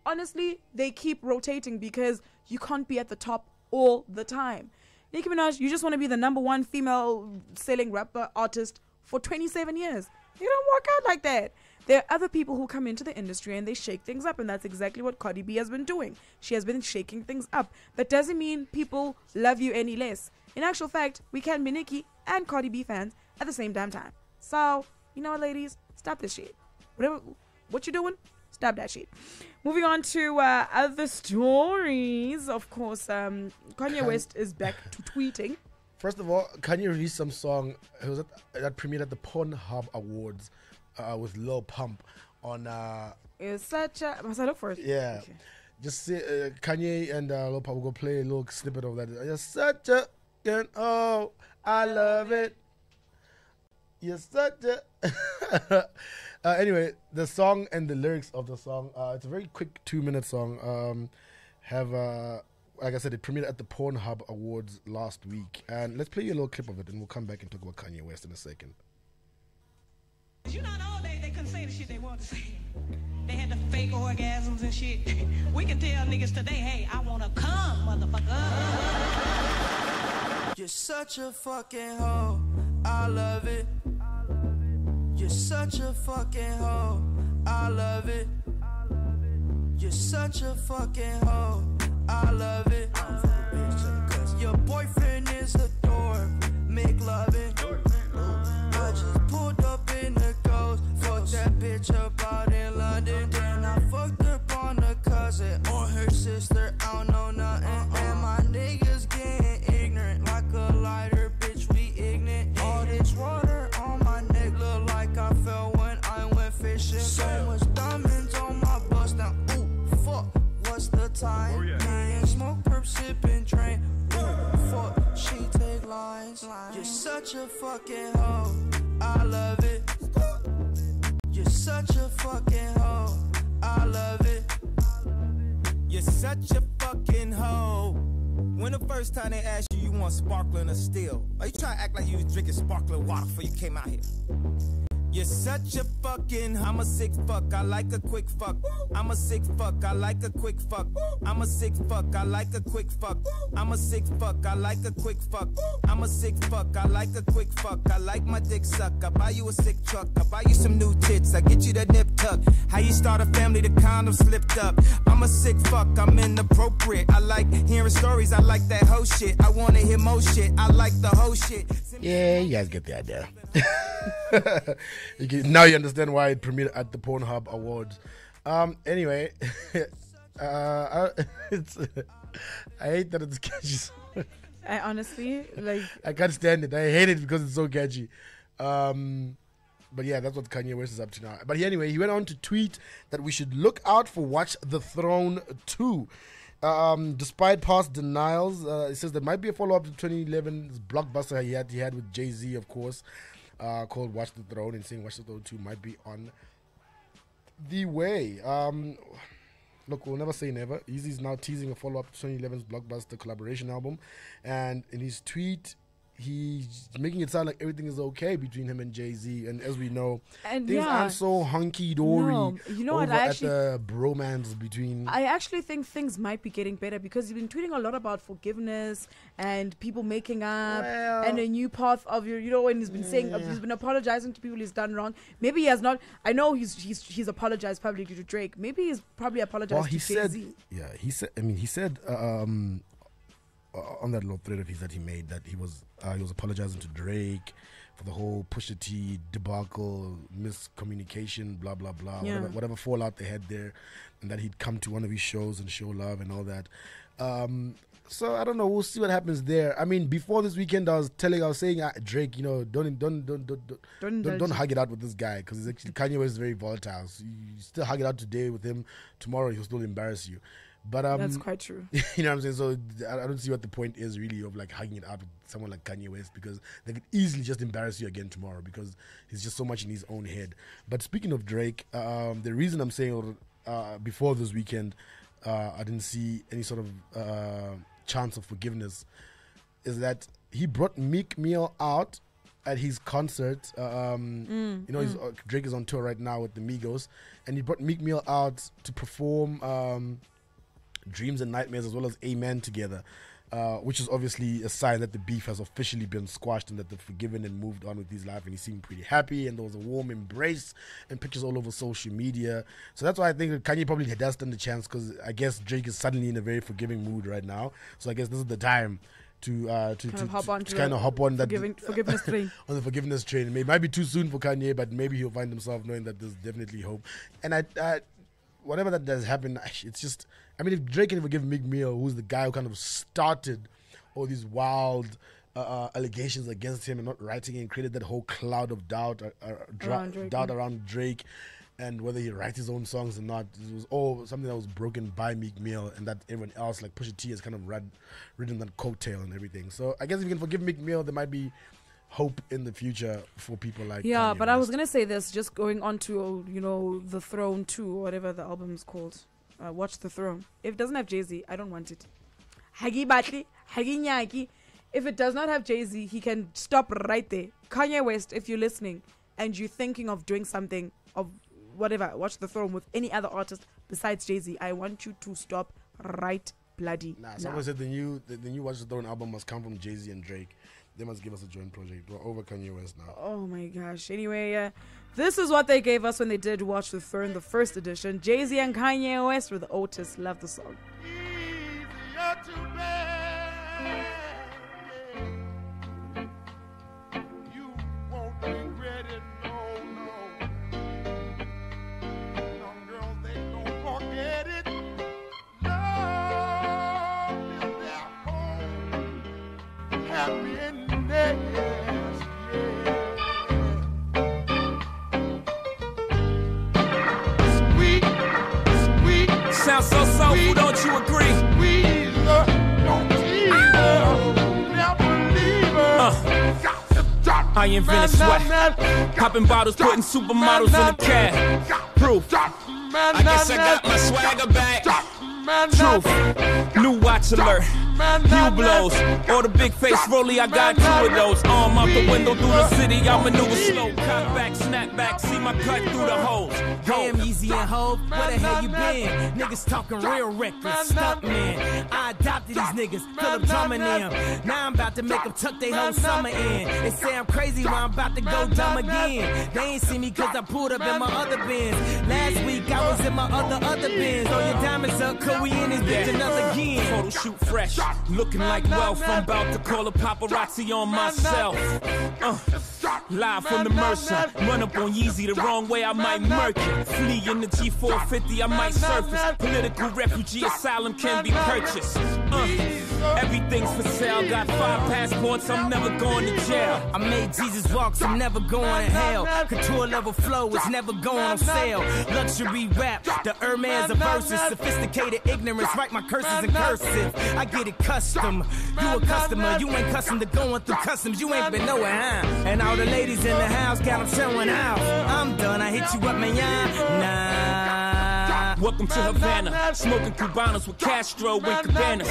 honestly, they keep rotating because you can't be at the top all the time. Nicki Minaj, you just want to be the number one female selling rapper artist for 27 years. You don't work out like that. There are other people who come into the industry and they shake things up, and that's exactly what Cardi B has been doing. She has been shaking things up. That doesn't mean people love you any less. In actual fact, we can be Nicki and Cardi B fans at the same damn time. So, you know what, ladies? Stop this shit. What you doing? Stop that shit. Moving on to other stories. Of course, Kanye West is back to tweeting. First of all, Kanye released some song. It was that premiered at the Pornhub Awards. With Lil Pump on it's such a must I look for it? Yeah, okay. Just see Kanye and Lil Pump will go play a little snippet of that. You're such a oh, I love it. You're such a anyway, the song and the lyrics of the song, it's a very quick 2-minute song. Like I said, it premiered at the Pornhub Awards last week, and let's play you a little clip of it and we'll come back and talk about Kanye West in a second. You know, all day they couldn't say the shit they wanted to say. They had the fake orgasms and shit. We can tell niggas today, hey, I wanna come, motherfucker. You're such a fucking hoe, I love it. You're such a fucking hoe, I love it. You're such a fucking hoe, I love it. Cause your boyfriend is a dork, make loving. I just pulled up in the ghost, fucked that bitch up out in London. Then I fucked up on a cousin or her sister, I don't know nothing. And my niggas getting ignorant like a lighter, bitch, we ignorant. All this water on my neck look like I fell when I went fishing. So much diamonds on my bust now, ooh, fuck, what's the time? Me and smoke, perp, sipping, drain, ooh, fuck, she take lines. You're such a fucking hoe, I love it. You're such a fucking hoe, I love it. You're such a fucking hoe. When the first time they asked you want sparkling or still? Are you trying to act like you was drinking sparkling water before you came out here? You're such a fucking, I'm a sick fuck, I like a quick fuck. I'm a sick fuck, I like a quick fuck. I'm a sick fuck, I like a quick fuck. I'm a sick fuck, I like a quick fuck. I'm a sick fuck, I like a quick fuck. I like my dick suck, I buy you a sick truck. I buy you some new tits, I get you that nip tuck. How you start a family, the condom slipped up. I'm a sick fuck, I'm inappropriate. I like hearing stories, I like that whole shit. I wanna hear more shit, I like the whole shit. Yeah, you guys get the idea. Now you understand why it premiered at the Pornhub Awards. Anyway, I hate that it's catchy. I honestly, I can't stand it. I hate it because it's so catchy. But yeah, that's what Kanye West is up to now. But anyway, he went on to tweet that we should look out for Watch the Throne 2. Despite past denials, it says there might be a follow-up to 2011's blockbuster he had with Jay-Z, of course, called Watch the Throne, and saying Watch the Throne 2 might be on the way. Look, we'll never say never. Eazy's now teasing a follow-up to 2011's blockbuster collaboration album, and in his tweet, he's making it sound like everything is okay between him and Jay-Z, and as we know, things aren't so hunky-dory. No, you know what? At the bromance between. I actually think things might be getting better because he's been tweeting a lot about forgiveness and people making up and a new path of your, and he's been saying he's been apologizing to people he's done wrong. Maybe he has not. I know he's apologized publicly to Drake. Maybe he's probably apologized to Jay-Z. He said on that little thread of his that he made that he was apologizing to Drake for the whole Pusha T debacle, miscommunication, blah blah blah, whatever fallout they had there, and that he'd come to one of his shows and show love and all that. So I don't know. We'll see what happens there. I mean, before this weekend, I was saying, Drake, you know, don't hug it out with this guy because actually Kanye West is very volatile. So you still hug it out today with him. Tomorrow he'll still embarrass you. But that's quite true. You know what I'm saying? So I don't see what the point is really of like hugging it out with someone like Kanye West, because they could easily just embarrass you again tomorrow because he's just so much in his own head. But speaking of Drake, the reason I'm saying before this weekend I didn't see any sort of chance of forgiveness is that he brought Meek Mill out at his concert. Drake is on tour right now with the Migos, and he brought Meek Mill out to perform Dreams and Nightmares as well as Amen together, which is obviously a sign that the beef has officially been squashed and that they've forgiven and moved on with his life, and he seemed pretty happy, and there was a warm embrace and pictures all over social media. So that's why I think that Kanye probably does stand a chance, because I guess Drake is suddenly in a very forgiving mood right now. So I guess this is the time to hop on that forgiveness train. On the forgiveness train. It might be too soon for Kanye, but maybe he'll find himself knowing that there's definitely hope. And I whatever that does happen, it's just, I mean, if Drake can forgive Meek Mill, who's the guy who kind of started all these wild allegations against him and not writing and created that whole cloud of doubt around Drake and whether he writes his own songs or not, it was all something that was broken by Meek Mill, and that everyone else, like Pusha T, has kind of ridden that coattail and everything. So I guess if you can forgive Meek Mill, there might be hope in the future for people like Kanye but West. I was gonna say this, just going on to The Throne 2 or whatever the album is called. Watch The Throne. If it doesn't have Jay-Z, I don't want it. Hagi Batli, Hagi Nyaki. If it does not have Jay-Z, he can stop right there. Kanye West, if you're listening and you're thinking of doing something of whatever, Watch The Throne with any other artist besides Jay-Z, I want you to stop right bloody now. Someone said the new Watch The Throne album must come from Jay-Z and Drake. They must give us a joint project. We're over Kanye West now. Oh my gosh. Anyway, this is what they gave us when they did Watch The Throne, the first edition. Jay-Z and Kanye West with Otis. Love the song. You won't regret it, no. Some girls, they don't forget it. Love is their home. Happy in Sounds so soulful, don't you agree? I invented sweat, popping bottles, putting supermodels in the cab. Proof. I guess I got my swagger back. Truth. New watch alert. Hue blows. Or the big face rollie, I got 2 of those. Arm out the window through the city, I maneuver slow. Cut back, snap back, see my cut through the holes. Damn, Easy and Hope, where the hell you been? Niggas talking real reckless, stunt man. I adopted these niggas, Philip drumming them. Now I'm about to make them tuck their whole summer in. They say I'm crazy, but I'm about to go dumb again. They ain't see me cause I pulled up in my other bins. Last week I was in my other bins. Throw your diamonds up, cause we in this bitch another again. Photo shoot fresh, looking like wealth. I'm about to call a paparazzi on myself. Live from the Mercer, run up on Yeezy the wrong way, I might murk it. Flee in the G450, I might surface. Political refugee asylum can be purchased. Everything's for sale, got 5 passports, I'm never going to jail. I made Jesus walk, I'm never going to hell. Couture level flow is never going on sale. Luxury rap, the Hermes of verses. Sophisticated ignorance, write my curses in cursive. I get it custom, you a customer. You ain't custom to going through customs, you ain't been nowhere, huh? And all the ladies in the house got them showing out. I'm done, I hit you up, man, nah. Welcome to Havana, smoking Cubanos with Castro and Cabanas.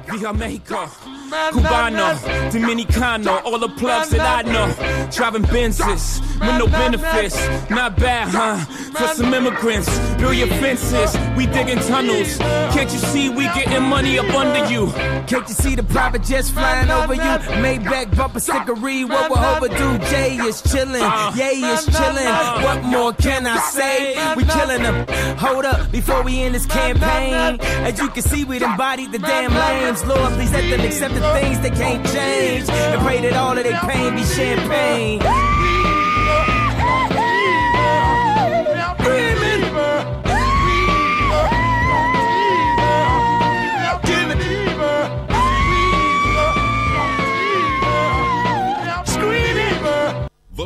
Via Mexico, Cubano, Dominicano, all the plugs that I know. Driving Benzes with no benefits, not bad, huh? For some immigrants, build your fences, we digging tunnels. Can't you see we getting money up under you? Can't you see the private jets flying over you? Maybach bumper stickery, what we're overdue. Jay is chillin', Ye is chillin'. What more can I say? We killing them. Hold up, before we end this campaign. As you can see, we embodied the damn lames. Lord, please let them accept the things they can't change. And pray that all of their pain be champagne.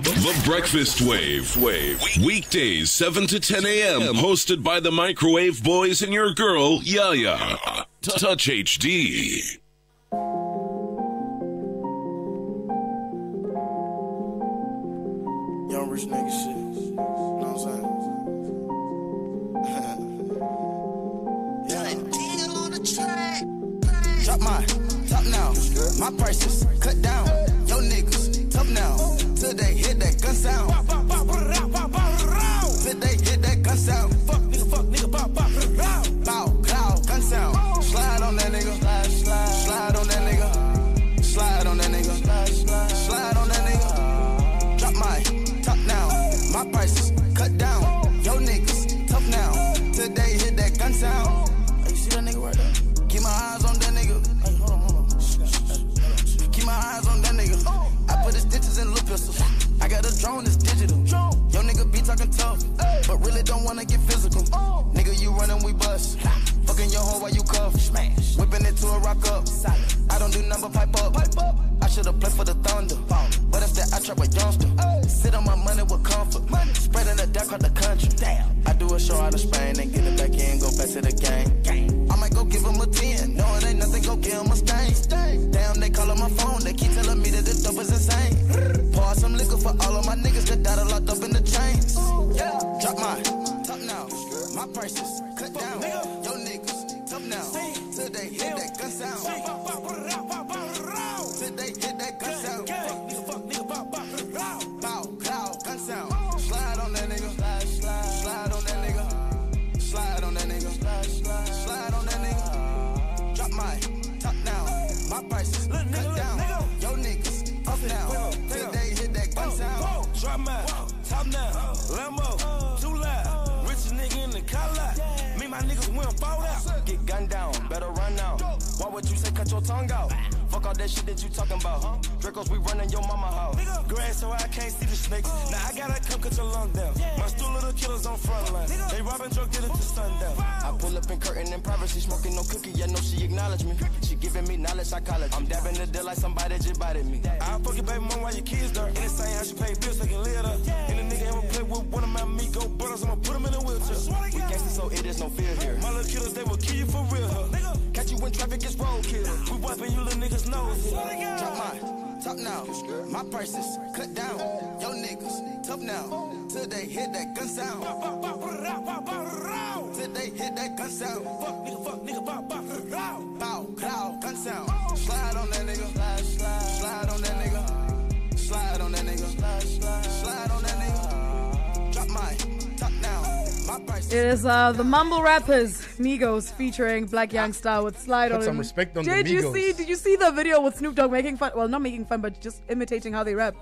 The Breakfast Wave. Weekdays 7 to 10 a.m. Hosted by the Microwave Boys and your girl, Yaya. Touch HD. Young rich nigga shit. You know what I'm saying? Drop my top now. My prices cut down. Yo niggas tough now. Till they hit that gun sound. Till they hit that gun sound. Fuck nigga, bow, cloud, gun sound. Slide on that nigga. Slide on that nigga. Slide on that nigga. Slide on that nigga. Drop my top now. My prices cut down. Yo niggas tough now. Till they hit that gun sound. Hey, you see that nigga right there? Keep my eyes on that nigga. Hey, hold on. Keep my eyes on that nigga. I put his stitches in little pistols. I got a drone, it's digital. Yo nigga be talking tough, but really don't wanna get physical. Nigga, you running, we bust. Fucking your hoe while you cuff. Smash. Whipping it to a rock up. I don't do number pipe up. I should've played for the Thunder. But instead I trap a youngster. Sit on my money with comfort. Spreading the deck on the country. Damn. I do a show out of Spain and get it back in, go back to the game. I might go give him a 10. No, it ain't nothing, go give him a stain. Damn, they calling my phone. They keep telling me that the dope is insane. Pour some liquor for all of my niggas that died locked up in the chains. Yeah. Drop my top now. My prices cut down. Yo niggas tough now. Till they hit that gun sound. Till they hit that gun sound. Fuck nigga, bow, cloud, gun sound. Slide on that nigga. Slide on that nigga. Slide on that nigga. Slide on that nigga. Drop my top now. My prices cut down. Yo niggas tough now. Till they hit that gun sound. Drop my top now. Lambo, too loud. Richest nigga in the collar. Me, my niggas, we don't fall out. Get gunned down, better run now. Why would you say cut your tongue out? Fuck all that shit that you talking about. Dracos, we running your mama house. Grass so I can't see the snakes. Now I gotta come cut your lung down. My stool little killers on front line. They robbing drug dealers to sundown. I pull up in curtain in privacy, smoking no cookie. Yeah, no, she acknowledge me. She giving me knowledge psychology. I'm dabbing the deal like somebody just bited me. I'll fuck your baby mom while your kids there. In the same house, she pay bills so they can live up. And the nigga ever play with one of my Migo brothers, I'ma put him in a wheelchair. We gangsta, so it is no fear here. My little killers, they will kill you for real. Huh? Catch you when traffic is roadkill. We wiping you little niggas' nose. Drop my top now. My prices cut down. Yo niggas tough now. Till they hit that gun sound. Till they hit that gun sound. Fuck nigga, bow, cloud, gun sound. Slide on that nigga. Slide on that nigga. Slide on that nigga. Slide on that nigga. Drop my top now. It is the Mumble Rappers, Migos, featuring Black Youngsta with Slide Put on some Him. respect on the Migos. Did you see the video with Snoop Dogg making fun? Well, not making fun, but just imitating how they rap.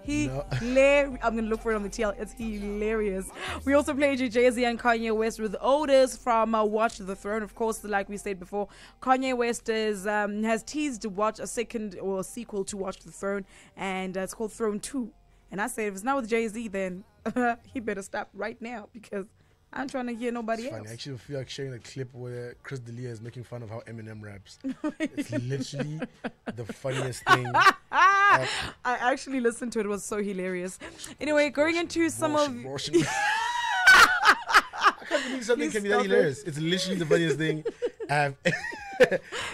I'm gonna look for it on the TL. It's hilarious. We also played Jay-Z and Kanye West with Otis from Watch the Throne. Of course, like we said before, Kanye West has teased to watch a second or a sequel to Watch the Throne, and it's called Throne 2. And I said, if it's not with Jay-Z, then he better stop right now, because I'm trying to hear nobody else. I actually feel like sharing a clip where Chris D'Elia is making fun of how Eminem raps. It's literally the funniest thing. I actually listened to it. It was so hilarious. Anyway, going into some of... I can't believe something can be that hilarious. It's literally the funniest thing.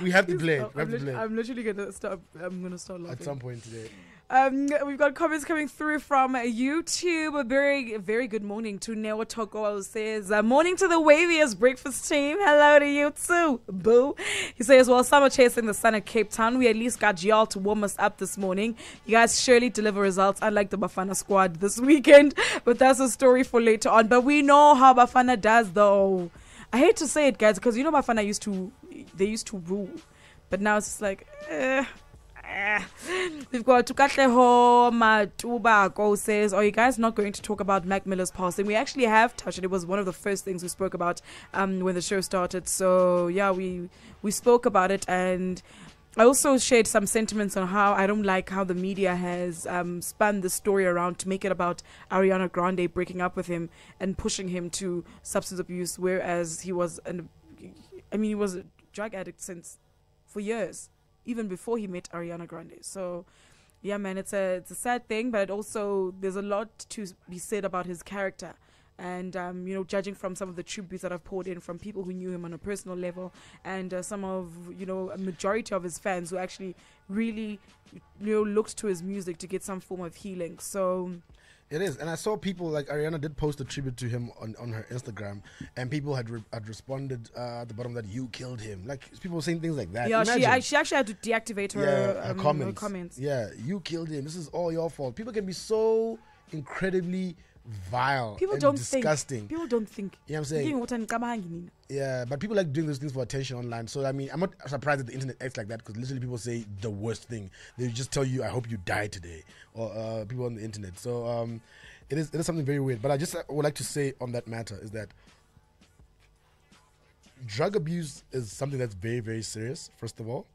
We have to play it. I'm literally going to stop. I'm going to start laughing. At some point today. We've got comments coming through from YouTube. A very, very good morning to Neo Toko. Says, morning to the waviest breakfast team. Hello to you too, boo. He says, well, summer chasing the sun at Cape Town. We at least got y'all to warm us up this morning. You guys surely deliver results, unlike the Bafana squad this weekend. But that's a story for later on. But we know how Bafana does, though. I hate to say it, guys, because you know Bafana used to rule. But now it's just like, We've got Tukatleho Matubako says, are you guys not going to talk about Mac Miller's passing? We actually have touched it. It was one of the first things we spoke about when the show started. So yeah, we spoke about it, and I also shared some sentiments on how I don't like how the media has spun the story around to make it about Ariana Grande breaking up with him and pushing him to substance abuse, whereas he was he was a drug addict for years, even before he met Ariana Grande. So Yeah, man, it's a sad thing, but there's a lot to be said about his character. And, judging from some of the tributes that I've poured in from people who knew him on a personal level and some of, a majority of his fans who actually really, looked to his music to get some form of healing. So... It is, and I saw people like Ariana did post a tribute to him on her Instagram, and people had responded at the bottom that you killed him. Like people were saying things like that. Yeah, she actually had to deactivate her comments. Yeah, you killed him. This is all your fault. People can be so incredibly vile and disgusting. People don't think. You know what I'm saying? Yeah, but people like doing those things for attention online. So, I mean, I'm not surprised that the internet acts like that because literally people say the worst thing. They just tell you, I hope you die today. Or people on the internet. So, it is something very weird. But I would like to say on that matter is that drug abuse is something that's very, very serious, first of all.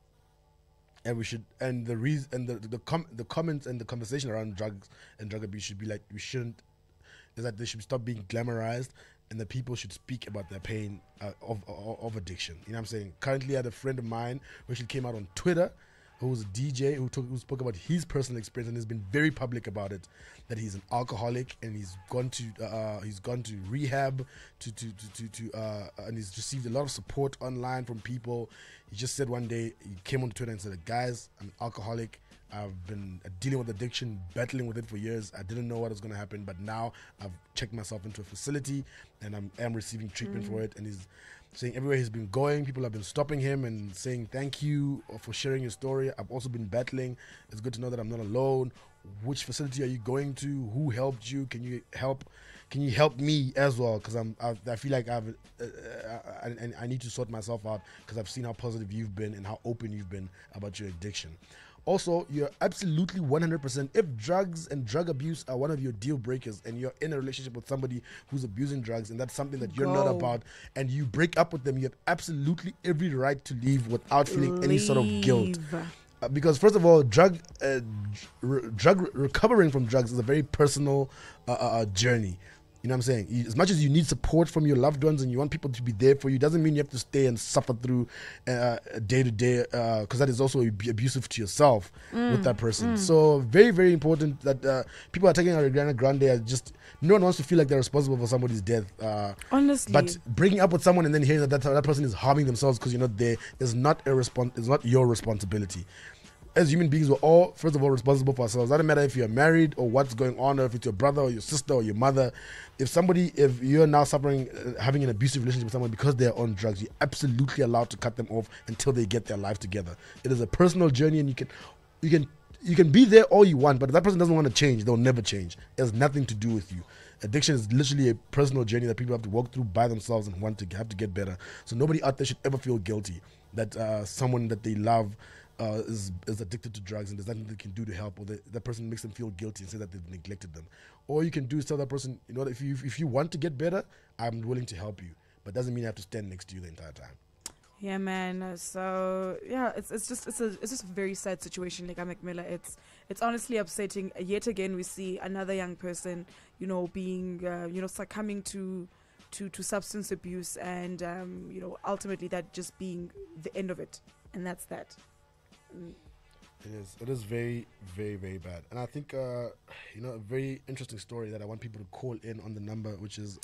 And we should, and the reason, and the comments and the conversation around drugs and drug abuse should be like, is that they should stop being glamorized and that people should speak about their pain of addiction. You know what I'm saying? Currently I had a friend of mine who actually came out on Twitter who was a DJ who spoke about his personal experience and has been very public about it, that he's an alcoholic and he's gone to rehab and he's received a lot of support online from people. He just said one day, he came on Twitter and said, guys, I'm an alcoholic. I've been dealing with addiction, battling with it for years. I didn't know what was going to happen, but now I've checked myself into a facility and I'm receiving treatment for it. And he's saying everywhere he's been going, people have been stopping him and saying thank you for sharing your story. I've also been battling. It's good to know that I'm not alone. Which facility are you going to? Who helped you? Can you help me as well? Because I feel like I need to sort myself out because I've seen how positive you've been and how open you've been about your addiction. Also, you're absolutely 100%. If drugs and drug abuse are one of your deal breakers and you're in a relationship with somebody who's abusing drugs and that's something that you're not about and you break up with them, you have absolutely every right to leave without feeling any sort of guilt. Because first of all, recovering from drugs is a very personal journey. You know what I'm saying? As much as you need support from your loved ones and you want people to be there for you, doesn't mean you have to stay and suffer through day to day, because that is also abusive to yourself with that person. So very, very important that people are taking Ariana Grande. No one wants to feel like they're responsible for somebody's death. Honestly. But breaking up with someone and then hearing that person is harming themselves because you're not there is not your responsibility. As human beings, we're all, first of all, responsible for ourselves. It doesn't matter if you're married or what's going on, or if it's your brother or your sister or your mother. If you're now suffering, having an abusive relationship with someone because they're on drugs, you're absolutely allowed to cut them off until they get their life together. It is a personal journey, and you can be there all you want, but if that person doesn't want to change, they'll never change. It has nothing to do with you. Addiction is literally a personal journey that people have to walk through by themselves and have to get better. So nobody out there should ever feel guilty that someone that they love is addicted to drugs and there's nothing they can do to help, or that person makes them feel guilty and say that they've neglected them. All you can do is tell that person, if you want to get better, I'm willing to help you, but doesn't mean I have to stand next to you the entire time. Yeah, man. So yeah, it's just a very sad situation, like Miller. It's honestly upsetting. Yet again, we see another young person, being succumbing to substance abuse, and ultimately that just being the end of it, and that's that. It is very, very, very bad. And I think a very interesting story that I want people to call in on the number, which is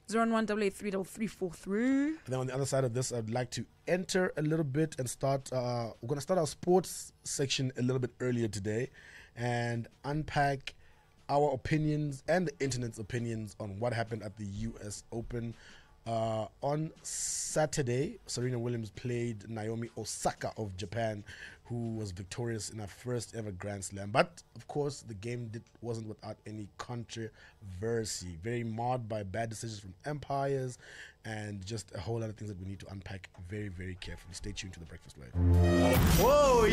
018833343. And then on the other side of this, I'd like to enter a little bit and start we're going to start our sports section a little bit earlier today and unpack our opinions and the internet's opinions on what happened at the US Open. On Saturday, Serena Williams played Naomi Osaka of Japan, who was victorious in her first ever Grand Slam. But, of course, the game wasn't without any controversy. Very marred by bad decisions from umpires and just a whole lot of things that we need to unpack very, very carefully. Stay tuned to The Breakfast Wave. Oh,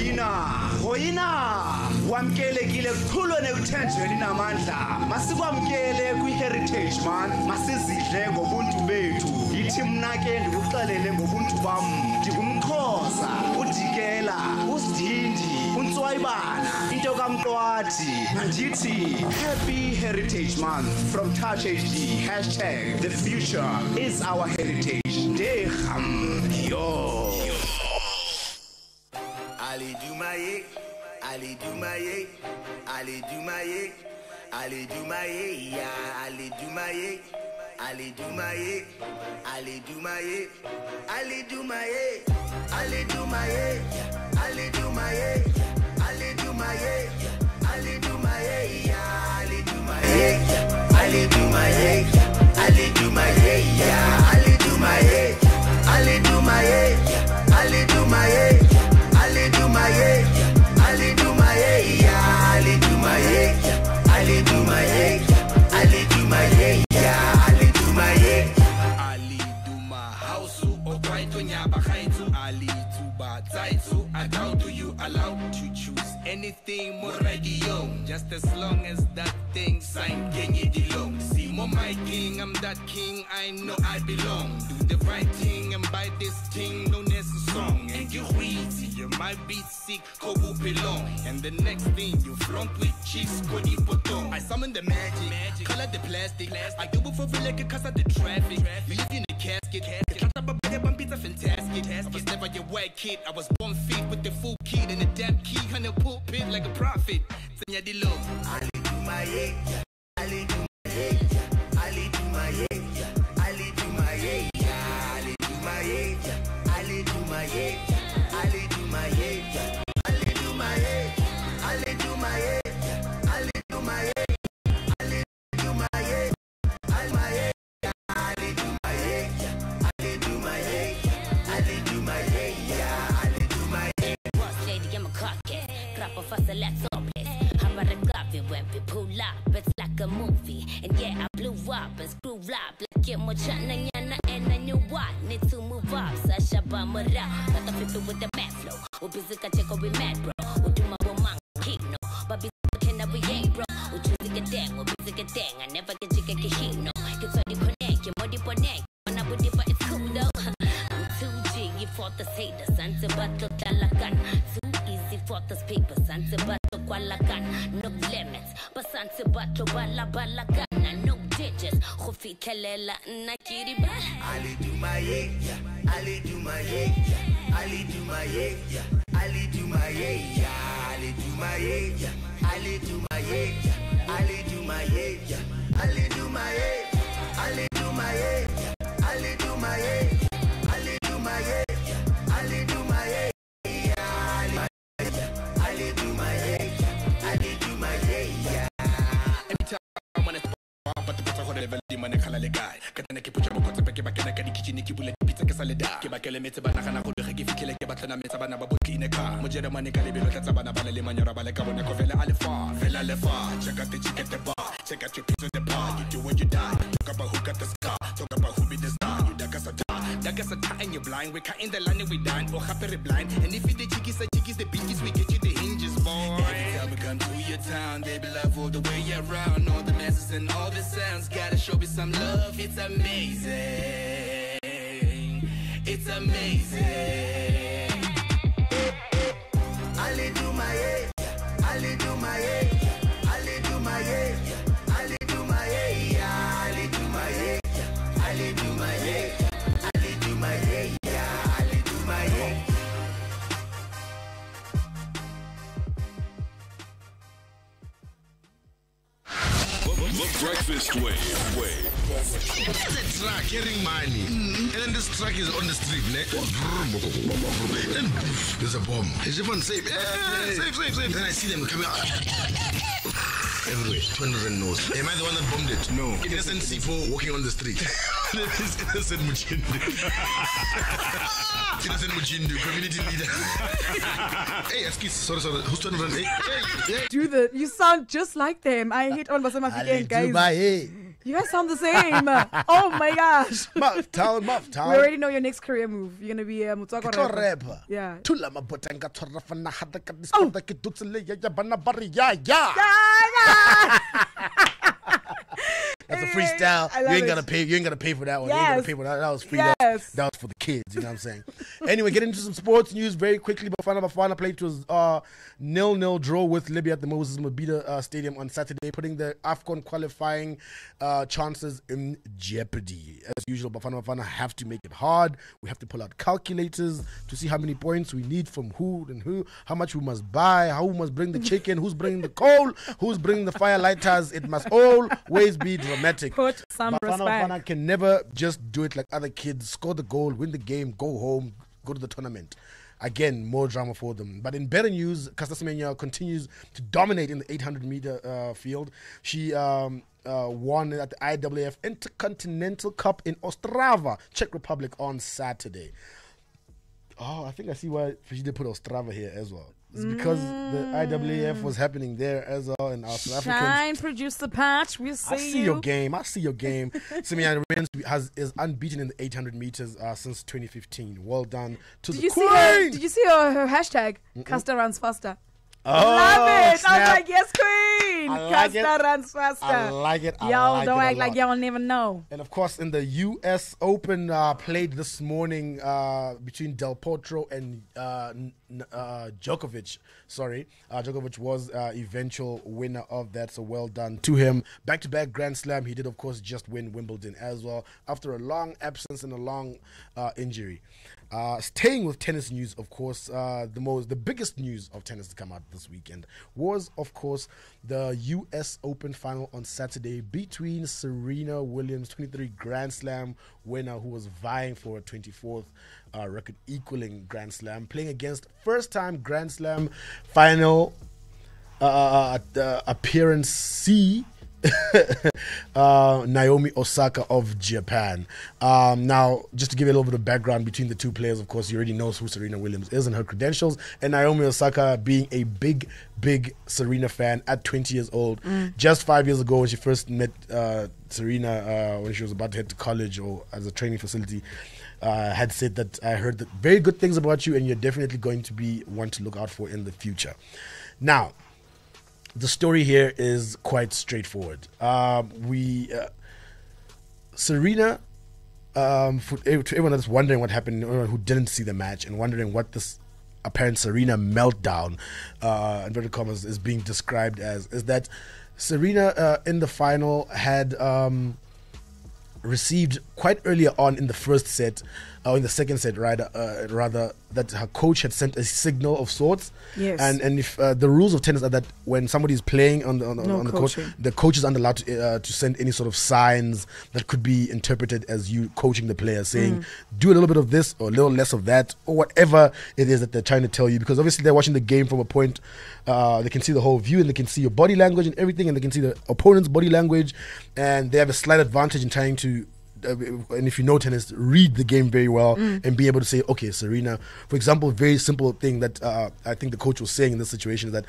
wamkelekile kukhulu nekuthenjweni namandla masikwamkele kwi-heritage man masizidle ngobuntu bethu yithi mna ke ndikuxelele ngobuntu bam ndingumXhosa udikela usidindi untswayibana into kamqwathi mandithi happy heritage month from Touch HD # the future is our heritage yo Ali do my Ali do my yeah, Ali do my yeah, Ali do my yeah, Ali do my yeah, Ali do my yeah, Ali do my yeah, Ali do my yeah, Ali do my yeah, Ali do my yeah, Ali do my yeah, Ali do my yeah, Ali do my yeah, Ali do my yeah, Ali do my yeah, Ali do my yeah, Ali do my yeah, Ali do my yeah, Ali do my yeah. Ali do my yeah, Ali do my yeah, Ali do my yeah, Ali do my yeah, Ali do my yeah. Ali do my house, or quite to nyaba haitu. Ali to ba zaitu. I doubt do you allow to choose anything more radio? Just as long as that thing sign genye dilong. See more my king, I'm that king, I know I belong. Do the right thing and buy this thing, no necessary song. And you easy, you might be sick, kobu belong. And the next thing you flunk with cheeks, kodi poto. I summon the magic, color the plastic. I do it for real like cause of the traffic. You live in a casket, pizza fantastic. I was never your white kid, I was born fit with the full kid and the damn key on the pulpit like a prophet. Sanya dilo. Ali do my yeah, Ali do my yeah, Ali do my yeah, Ali do my yeah, Ali do my yeah, Ali do my yeah, Ali do my yeah, Ali do my yeah, Ali do my yeah, Ali do my yeah, Ali do my yeah, Ali do my yeah, Ali do my yeah, Ali do my yeah, Ali do my yeah. Boss lady, I'm a cocky. Grab a fuss and let's all bliss. I'm a coffee when we pull up. It's like a movie. And yeah, I blew up and screw up. Like you're more chana yana and I knew what. Need to move up. Sasha Bamara. Got the people with the mad flow. We busy can check we mad, bro. We do my woman kick no. But busy can we ain't, bro. We choose a dang. We busy get dang. I never get chicken hit no. Get so the connect. You're more deep on neck. When I would dip, it's cool though. I'm too jiggy for the haters. And to battle talakan. Too easy for the papers. And to battle kwalakan. No limits. But and to battle balakan. No ditches. Khufi kelela na kiriba. Ali do my yeah, Ali do my yeah, Ali do my yeah, Ali do my yeah, Ali do my yeah, Ali do my yeah, Ali do my yeah, Ali do my yeah, Ali do my yeah, Ali do my yeah, Ali do my yeah, Ali do my yeah, Ali do my yeah, Ali do my yeah. Every time I wanna but the pizza hot level di mane khala le guy katana ke pucha mokotse ba ke ba kena ka di kitchen ke bule pizza ke saleda ke ba ke le metse bana kana go le ke fitlhele ke batla na metsa bana ba botli ne ka mo jere mane ka le belo tlatsa bana ba le manyora ba le ka bona ko vela ale fa check out the chicken the bar check out your pizza the bar you do when you die talk about who got the scar talk about who be the star you dakasata and you blind we cut in the line and we dine or happy blind and if you the chickies the biggies we get you the hinges boy every time we come to your town they be love all the way around all the messes and all the sounds gotta show me some love it's amazing it's amazing Ali do my yeah, Ali do my yeah, Ali do my yeah, Ali do my yeah, Ali do my yeah, Ali do my yeah, Ali do my yeah, Ali do my yeah. The Breakfast Wave. It's a truck carrying money. And then this truck is on the street. Then there's a bomb. Is everyone safe? Yeah, safe. Then I see them coming out. Everywhere. 200 knows. Am I the one that bombed it? No. Innocent C4 walking on the street. This innocent Muchindu. Innocent Muchindu, community leader. Hey, excuse. Sorry. Who's 208? Hey. Do you sound just like them. I hate on Basama again, guys. You guys sound the same. Oh my gosh. Muff Town. We already know your next career move. You're gonna be a Mutsako rapper. Yeah. Tula mabotanga torafana hada kadispada ke dutsele ya bana bari ya. That's a freestyle. I You love ain't it. gotta pay. You ain't gotta pay for that one. You ain't Yes. gotta pay for that. That was free. Yes. That was for the kids. You know what I'm saying? Anyway, get into some sports news very quickly. Bafana played to a 0-0 draw with Libya at the Moses Mabhida Stadium on Saturday, putting the AFCON qualifying chances in jeopardy. As usual, Bafana have to make it hard. We have to pull out calculators to see how many points we need from who and who, how much we must buy, how we must bring the chicken, who's bringing the coal, who's bringing the fire lighters. It must always be dramatic. Put some respect. Bafana can never just do it like other kids, score the goal, win the game, go home, go to the tournament. Again, more drama for them. But in better news, Caster Semenya continues to dominate in the 800-meter field. She won at the IAAF Intercontinental Cup in Ostrava, Czech Republic on Saturday. Oh, I think I see why she did put Ostrava here as well. It's because the IAAF was happening there as well, and our South Africans. Shine, produce the patch. We see I see your game. Semenya is unbeaten in the 800 meters since 2015. Well done to the queen. Did you see her hashtag? Caster runs faster. Oh, Love it. I was snap. like, yes, queen. I like Caster it. runs faster. I like it. I Y'all like don't it a act like lot. y'all never know. And of course, in the U.S. Open played this morning between Del Potro and Djokovic. Djokovic was eventual winner of that, so well done to him. Back-to-back Grand Slam. He did, of course, just win Wimbledon as well after a long absence and a long injury. Staying with tennis news, of course, the biggest news of tennis to come out this weekend was, of course, the U.S. Open final on Saturday between Serena Williams, 23 Grand Slam winner who was vying for a 24th record equaling Grand Slam, playing against first-time Grand Slam final appearance C. Naomi Osaka of Japan. Now, just to give you a little bit of background between the two players, of course, you already know who Serena Williams is and her credentials, and Naomi Osaka being a big Serena fan at 20 years old. Just 5 years ago when she first met Serena, when she was about to head to college or as a training facility, had said that I heard that very good things about you and you're definitely going to be one to look out for in the future. Now, the story here is quite straightforward. Serena, to everyone that's wondering what happened, anyone who didn't see the match and wondering what this apparent Serena meltdown, inverted commas, is being described as, is that Serena in the final had received quite earlier on in the first set, or in the second set, rather, that her coach had sent a signal of sorts. Yes. And if the rules of tennis are that when somebody is playing on the court, the coach is not allowed to send any sort of signs that could be interpreted as you coaching the player, saying, do a little bit of this or a little less of that, or whatever it is that they're trying to tell you. Because obviously they're watching the game from a point, they can see the whole view and they can see your body language and everything, and they can see the opponent's body language, and they have a slight advantage in trying to and if you know tennis, read the game very well and be able to say, okay, Serena, for example, very simple thing that I think the coach was saying in this situation is that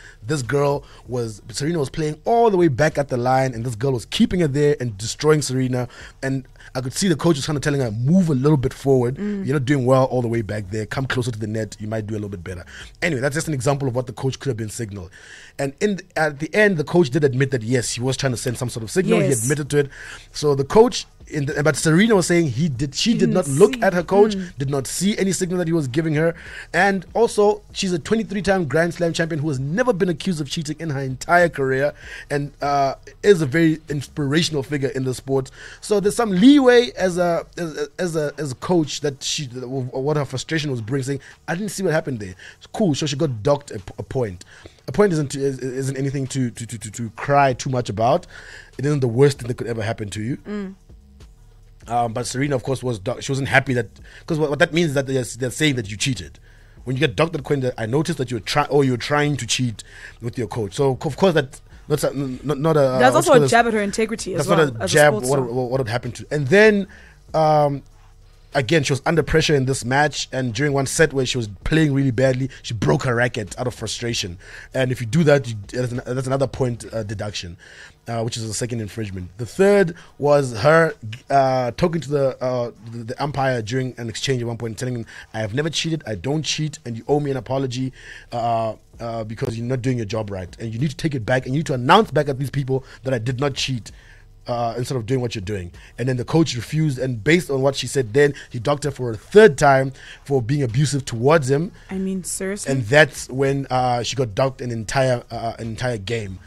Serena was playing all the way back at the line, and this girl was keeping her there and destroying Serena, and I could see the coach was kind of telling her, move a little bit forward. You're not doing well all the way back there. Come closer to the net. You might do a little bit better. Anyway, that's just an example of what the coach could have been signaled. And at the end, the coach did admit that, yes, he was trying to send some sort of signal. Yes. He admitted to it. So the coach, but Serena was saying she did not look at her coach, did not see any signal that he was giving her. And also, she's a 23-time Grand Slam champion who has never been accused of cheating in her entire career, and is a very inspirational figure in the sport. So there's some leeway as a coach that what her frustration was bringing, saying, I didn't see what happened there. It's cool, so she got docked a point. A point isn't anything to cry too much about. It isn't the worst thing that could ever happen to you. But Serena, of course, she wasn't happy that, because what that means is that they're saying that you cheated. When you get docked at point, that I noticed that you're trying to cheat with your coach. So of course that's not a. That's also a jab at her integrity as well. That's not a jab. What had happened to, and then. Again, she was under pressure in this match, and during one set where she was playing really badly, she broke her racket out of frustration. And if you do that, that's another point deduction, which is a second infringement. The third was her talking to the umpire during an exchange at one point, telling him, I have never cheated, I don't cheat, and you owe me an apology because you're not doing your job right. And you need to take it back, and you need to announce back at these people that I did not cheat. instead of doing what you're doing. And then the coach refused, and based on what she said, then he docked her for a third time for being abusive towards him. I mean, seriously. And that's when she got docked an entire game.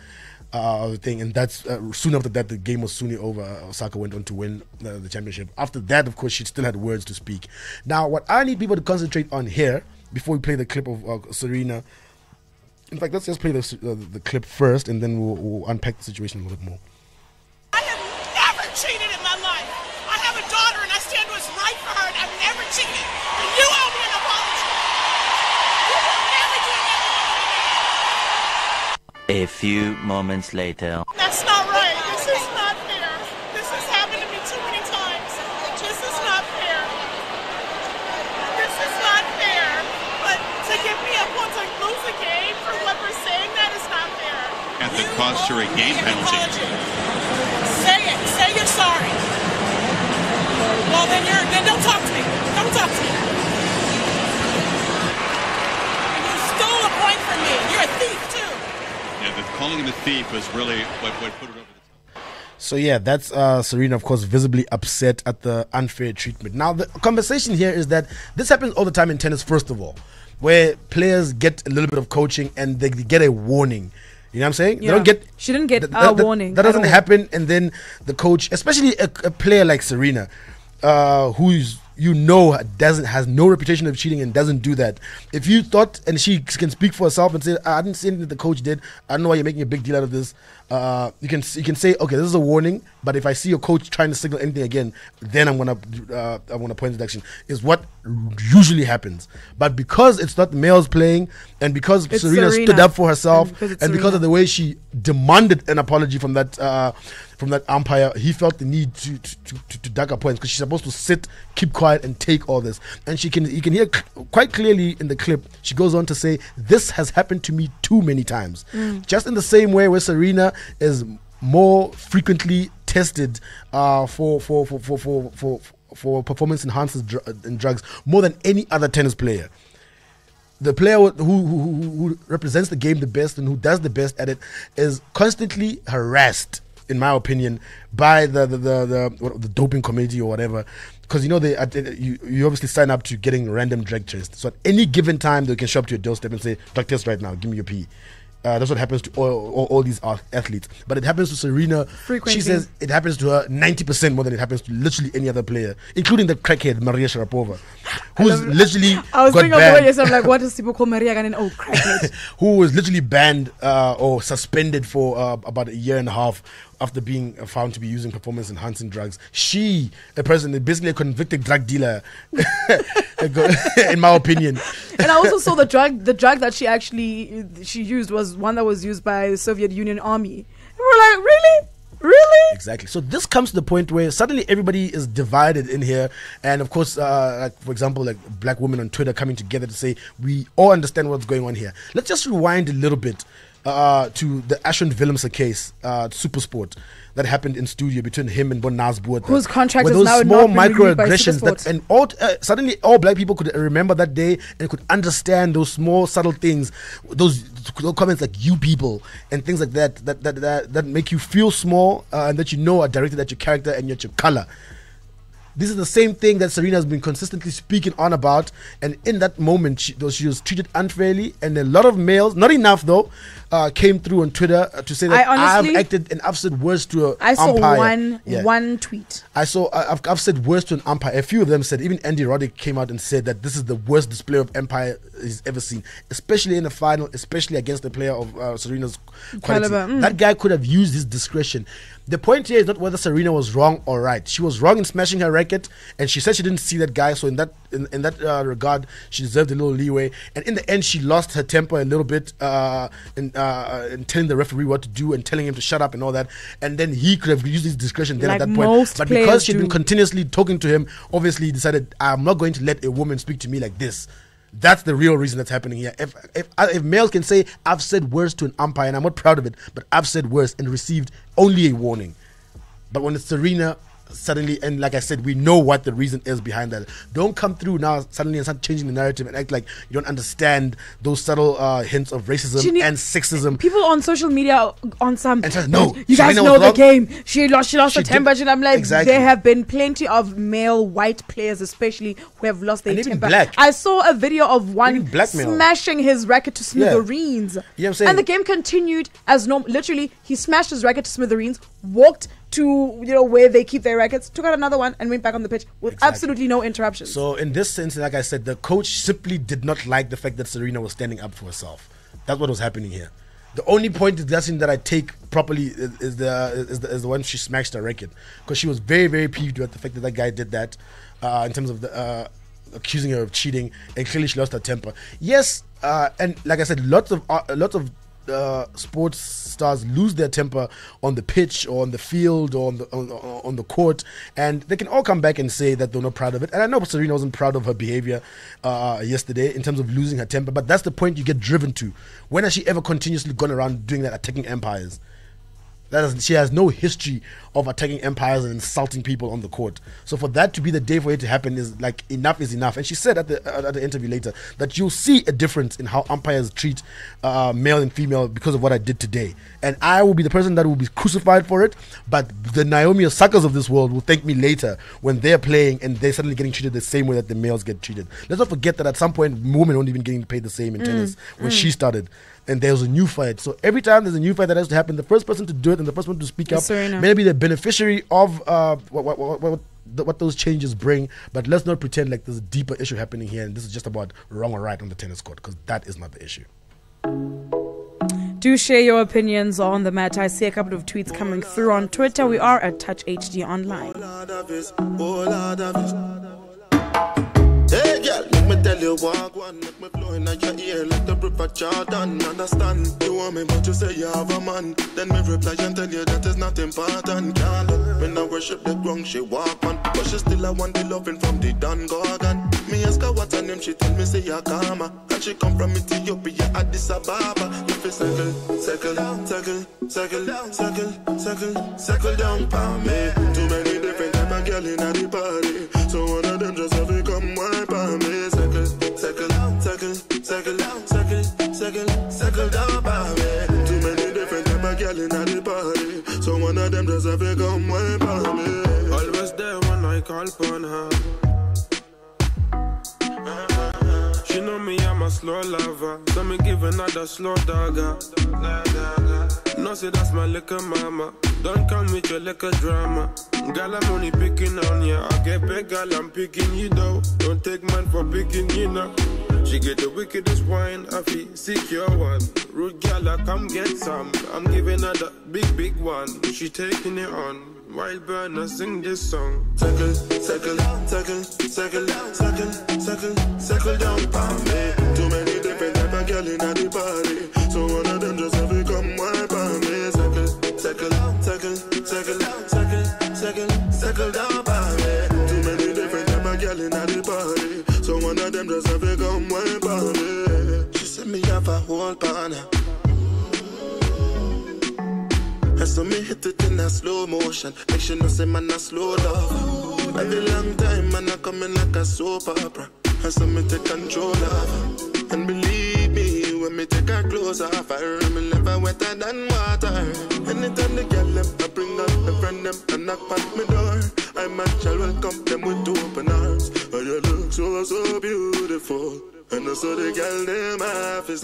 Thing, and that's soon after that the game was soon over. Osaka went on to win the championship. After that, of course, she still had words to speak. Now, what I need people to concentrate on here before we play the clip of Serena. In fact, let's just play the clip first, and then we'll unpack the situation a little bit more. I have never cheated in my life. I have a daughter, and I stand what's right for her, and I've never cheated. And you owe me an apology. You will never do A few moments later. That's not right. This is not fair. This has happened to me too many times. This is not fair. This is not fair. But to give me a point to lose a game for what we're saying, that is not fair. At the cost her a game penalty. Say it. Say you're sorry. Well, then don't talk to me. Don't talk to me. You stole a point from me. You're a thief too. Yeah, but calling him a thief was really what put it over the top. So yeah, that's Serena, of course, visibly upset at the unfair treatment. Now, the conversation here is that this happens all the time in tennis, first of all, where players get a little bit of coaching and they get a warning. You know what I'm saying? Yeah. They don't get. She didn't get a warning. That doesn't happen, and then the coach, especially a player like Serena, who's has no reputation of cheating and doesn't do that. If you thought, and she can speak for herself and say, I didn't see anything that the coach did, I don't know why you're making a big deal out of this. You can say, okay, this is a warning, but if I see your coach trying to signal anything again, then I'm gonna point the action. Is what usually happens. But because it's not the males playing, and because Serena stood up for herself, and because of the way she demanded an apology from that umpire, he felt the need to duck her points, because she's supposed to sit, keep quiet, and take all this. And you can hear quite clearly in the clip, she goes on to say, this has happened to me too many times. Just in the same way where Serena is more frequently tested for performance enhancers and drugs more than any other tennis player. The player who represents the game the best and who does the best at it is constantly harassed, in my opinion, by the doping committee or whatever, because you obviously sign up to getting random drug tests. So at any given time, they can show up to your doorstep and say, "Drug test right now. Give me your pee." That's what happens to all these athletes. But it happens to Serena. Frequently. She says it happens to her 90% more than it happens to literally any other player, including the crackhead Maria Sharapova, who's literally I was got thinking banned. of the way I'm like, what does people call Maria again? Oh, crackhead. Who was literally banned or suspended for about a year and a half after being found to be using performance enhancing drugs. She, basically a convicted drug dealer, in my opinion. And I also saw the drug that she used was one that was used by the Soviet Union Army. And we're like, really? Exactly. So this comes to the point where suddenly everybody is divided in here, and of course, like for example, like black women on Twitter coming together to say we all understand what's going on here. Let's just rewind a little bit to the Ashwin Willemse case, SuperSport, that happened in studio between him and Bon Nasboot. Whose contract is now those small not renewed by microaggressions SuperSport. that, and suddenly all black people could remember that day and could understand those small subtle things, those comments like "you people" and things like that make you feel small and that are directed at your character and at your color. This is the same thing that Serena has been consistently speaking on about, and in that moment, she was treated unfairly, and a lot of males, not enough though, came through on Twitter to say that I've acted and I've said words to an umpire. I saw one tweet. I've said words to an umpire. A few of them said, even Andy Roddick came out and said that this is the worst display of empire he's ever seen, especially in the final, especially against a player of Serena's quality. That guy could have used his discretion. The point here is not whether Serena was wrong or right. She was wrong in smashing her racket, and she said she didn't see that guy. So in that regard, she deserved a little leeway. And in the end, she lost her temper a little bit in telling the referee what to do and telling him to shut up and all that. And then he could have used his discretion then Like at that point. most But because she'd players been do. continuously talking to him, obviously he decided, I'm not going to let a woman speak to me like this. That's the real reason that's happening here. If males can say, I've said words to an umpire and I'm not proud of it, but I've said words and received only a warning. But when it's Serena, suddenly, and like I said, we know what the reason is behind that. Don't come through now suddenly and start changing the narrative and act like you don't understand those subtle hints of racism and sexism. People on social media on some, no, you guys Serena know was the wrong. game. She lost her temper. And I'm like, Exactly. there have been plenty of male white players, especially, who have lost their And even temper. black. I saw a video of one blackmail. smashing his racket to smithereens. You know what I'm saying? And the game continued as normal. Literally, he smashed his racket to smithereens, walked to where they keep their rackets, took out another one, and went back on the pitch with absolutely no interruptions. So in this sense, like I said, the coach simply did not like the fact that Serena was standing up for herself. That's what was happening here. The only point of discussion that I take properly is the one she smashed her racket, because she was very, very peeved with the fact that that guy did that in terms of the accusing her of cheating, and clearly she lost her temper. Yes, and like I said, lots of sports stars lose their temper on the pitch or on the field or on the court, and they can all come back and say that they're not proud of it. And I know Serena wasn't proud of her behavior yesterday in terms of losing her temper, but that's the point you get driven to. When has she ever continuously gone around doing that, attacking empires? She has no history of attacking empires and insulting people on the court. So for that to be the day for it to happen is like, enough is enough. And she said at the interview later that you'll see a difference in how umpires treat male and female because of what I did today. And I will be the person that will be crucified for it, but the Naomi Osaka's of this world will thank me later when they're playing and they're suddenly getting treated the same way that the males get treated. Let's not forget that at some point women weren't even getting paid the same in tennis when she started. And there was a new fight. So every time there's a new fight that has to happen, the first person to do it and the first one to speak up may be the beneficiary of what those changes bring. But let's not pretend like there's a deeper issue happening here and this is just about wrong or right on the tennis court, because that is not the issue. Do share your opinions on the matter. I see a couple of tweets coming through on Twitter. We are at Touch HD Online. Hey girl, let me tell you what one make me flow in your ear like the river Jordan. Understand, you want me but you say you have a man. Then me reply and tell you that is not important. Girl, me no worship the ground she walk on, but she still I want the loving from the Don Gorgon. Me ask her what's her name, she tell me say Yakama, and she come from Ethiopia, Addis Ababa. If you circle down for me. Too many different type of girl in the party, so one of them just have to come wipe on me. Circle down for me. Too many different type of girl in the party, so one of them just have to come wipe on me. Always there when I call upon her. She know me, I'm a slow lover, so me give another slow dagger. No, say that's my liquor mama. Don't come with your liquor drama. Girl, I'm only picking on ya. I get big, girl, I'm picking you though. Don't take man for picking you now. She get the wickedest wine, I feel secure one. Rude girl, I come get some. I'm giving her the big one. She taking it on. Wild burner, sing this song. Circle down for me. Too many different type of girl in the party, so one of them just have to come wipe on me. Circle down for me. Too many different type of girl in the party, so one of them just have to come wipe on me. She said me have a whole partner, and so me hit it in a slow motion. Make sure no say man a slow love. Every long time man a coming like a soap opera, and so me take control of. And believe me, when me take her clothes off, I me never wetter than water. Anytime the girl them, I bring out the friend them and knock on my door, I might shall welcome them with open arms. Oh, you look so beautiful. And also the girl them have to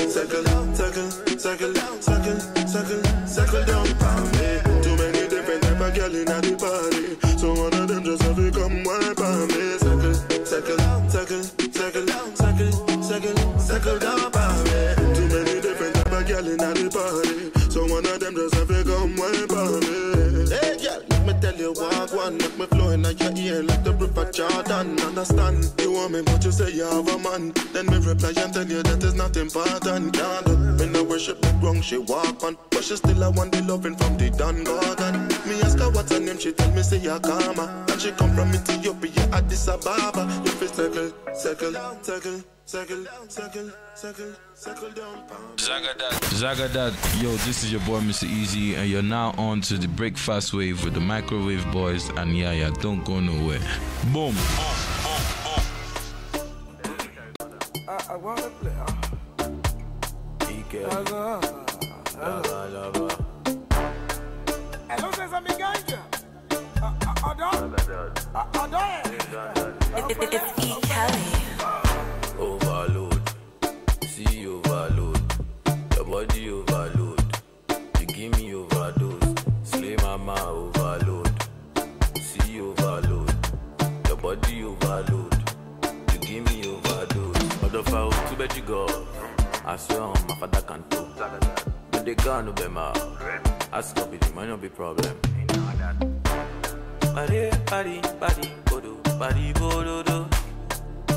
circle down for me. Too many different type of girl in the party, so one of them just have to come wipe on me. Circle down for me. Too many different type of girl in the party, so one of them just have to come wipe on me. Hey girl, let me tell you walk one, make me flow in your ear like the river Jordan. Understand, you want me but you say you have a man. Then me reply and tell you that is not important. Girl, me no worship the ground she walk on, but she still I want the loving from the Don Gorgon. Me ask her what's her name, she tell me say Yakama, and she come from Ethiopia, Addis Ababa. If it's circle Circle down. Zagadad, yo, this is your boy Mr. Easy, and you're now on to the Breakfast Wave with the Microwave Boys and Yaya. Don't go nowhere. Boom. I want to play. Hello, says I'm ganja. It's E. Kelly. Overload, see overload, your body overload, you give me overdose, slay mama overload, see overload, your body overload, you give me overdose. Other foul, too bad you go, I swear on my father can't do, but they can't obey my, ask up it might not be problem. Body, body, body, bodo, body, bodo, do.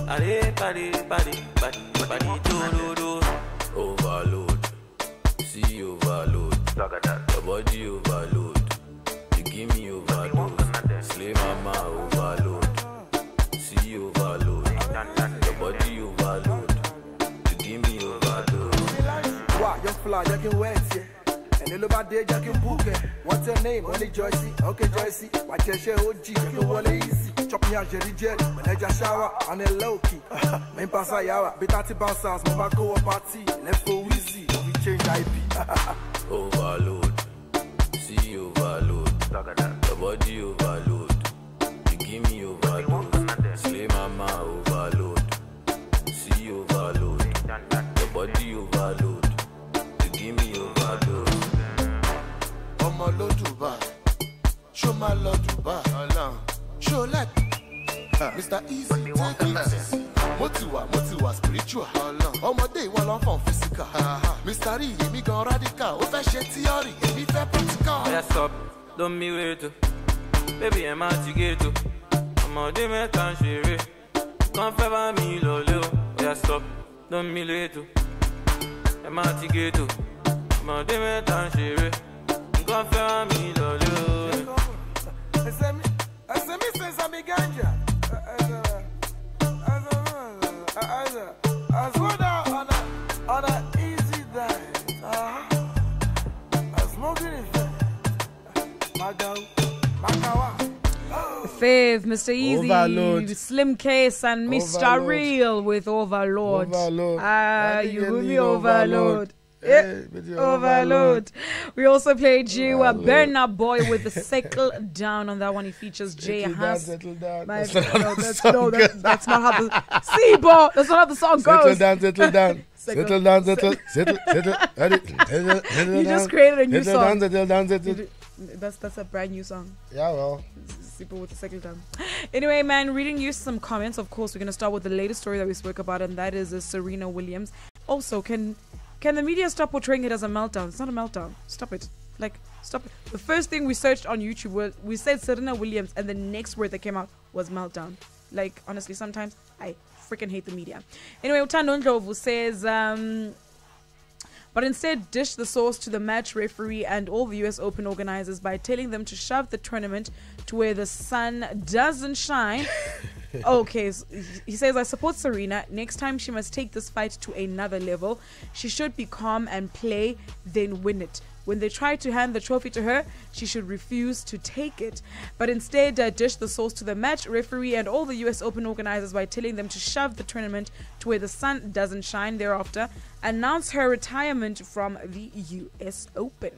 Body, do, do. Overload, see overload, your body overload, you give me overdose, slay mama overload, see overload, your body overload, you give me overdose. Wow, you're fly, you can wait, yeah. And a little bit there, you can book it. What's your name? Only Joycey. Okay, Joycey. Watch your share OG, you want easy. Chop me out, Jerry Jet. When I just shower, on a low key. Main pass a yawa. Betati bouncers, mama go a party. Left for Wheezy, we change IP. Overload, see overload, your body overload, you give me overdose, slay mama overload, see overload, your body overload, you give me overdose. I'm a lot to buy. Show my love to buy. Show like Mr. Easy, take it easy. Motiwa, spiritual. I'm a day while I'm from physical. Mr. E, me go radical. Over share theory, me fair practical. Yes, up, don't me wait. Baby, I'm out to get to. I'm a day, man, can't share it. Can't favor me, lolo. Yes, up, don't me wait. I'm out to get to. I'm a day, man, can't share it. Can't favor me, lolo. I say me says I'm ganja. As well on a easy diet. Smoking it. Fave, Mr. Easy, Overload. Slim Case, and Mr. Overload. Real with Overload. You get will me be Overload. Overload. We also played Jiwa Burna Boy with the Settle Down on that one. He features Jay Haas. Settle down. My- That's not how the that's, song no, goes. that's not how the see, bro. That's not how the song goes. Settle down. Settle down. You just created a new song. Settle down. That's a brand new song. Yeah, well. People with the Settle Down. Anyway, man, reading you some comments. Of course, we're gonna start with the latest story that we spoke about, and that is Serena Williams. Also, can the media stop portraying it as a meltdown? It's not a meltdown. Stop it. Stop it. The first thing we searched on YouTube was we said Serena Williams, and the next word that came out was meltdown. Honestly, sometimes I freaking hate the media. Anyway, Utando Ndlovu says, but instead dish the sauce to the match referee and all the US Open organizers by telling them to shove the tournament to where the sun doesn't shine. Okay, so he says, I support Serena. Next time she must take this fight to another level. She should be calm and play, then win it. When they try to hand the trophy to her, she should refuse to take it, but instead dish the sauce to the match referee and all the US Open organizers by telling them to shove the tournament to where the sun doesn't shine. Thereafter, announce her retirement from the US Open.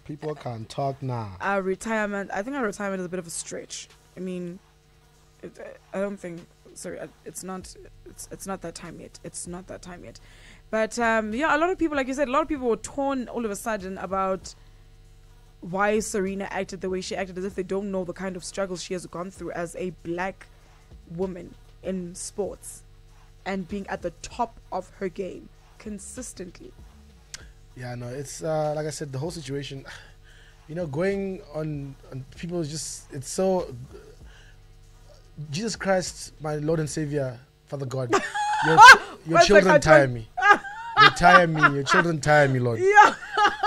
People can't talk now. I think our retirement is a bit of a stretch. I mean, I don't think. Sorry, it's not that time yet. It's not that time yet. But yeah, a lot of people, like you said, a lot of people were torn all of a sudden about why Serena acted the way she acted, as if they don't know the kind of struggles she has gone through as a black woman in sports and being at the top of her game consistently. Yeah, no, it's like I said, the whole situation, going on people just, it's so, Jesus Christ, my Lord and Savior, Father God, your children tire me. They tire me. Your children tire me, Lord. Yeah.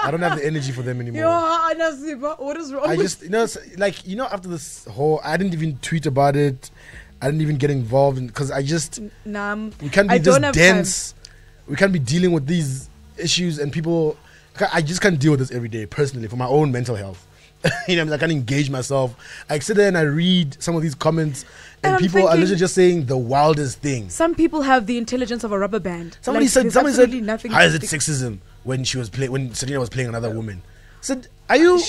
I don't have the energy for them anymore. What is wrong? I just, after this whole, I didn't even tweet about it. I didn't even get involved in because I just Nah, we can't I be don't this have dense. We can't be dealing with these issues and people. I just can't deal with this every day personally for my own mental health. You know, I can't engage myself. I sit there and I read some of these comments, and I'm people are thinking- literally just saying the wildest things. Some people have the intelligence of a rubber band. Somebody Like, said, there's how absolutely nothing is it to- sexism when she was playing, when Serena was playing another woman? I said, are you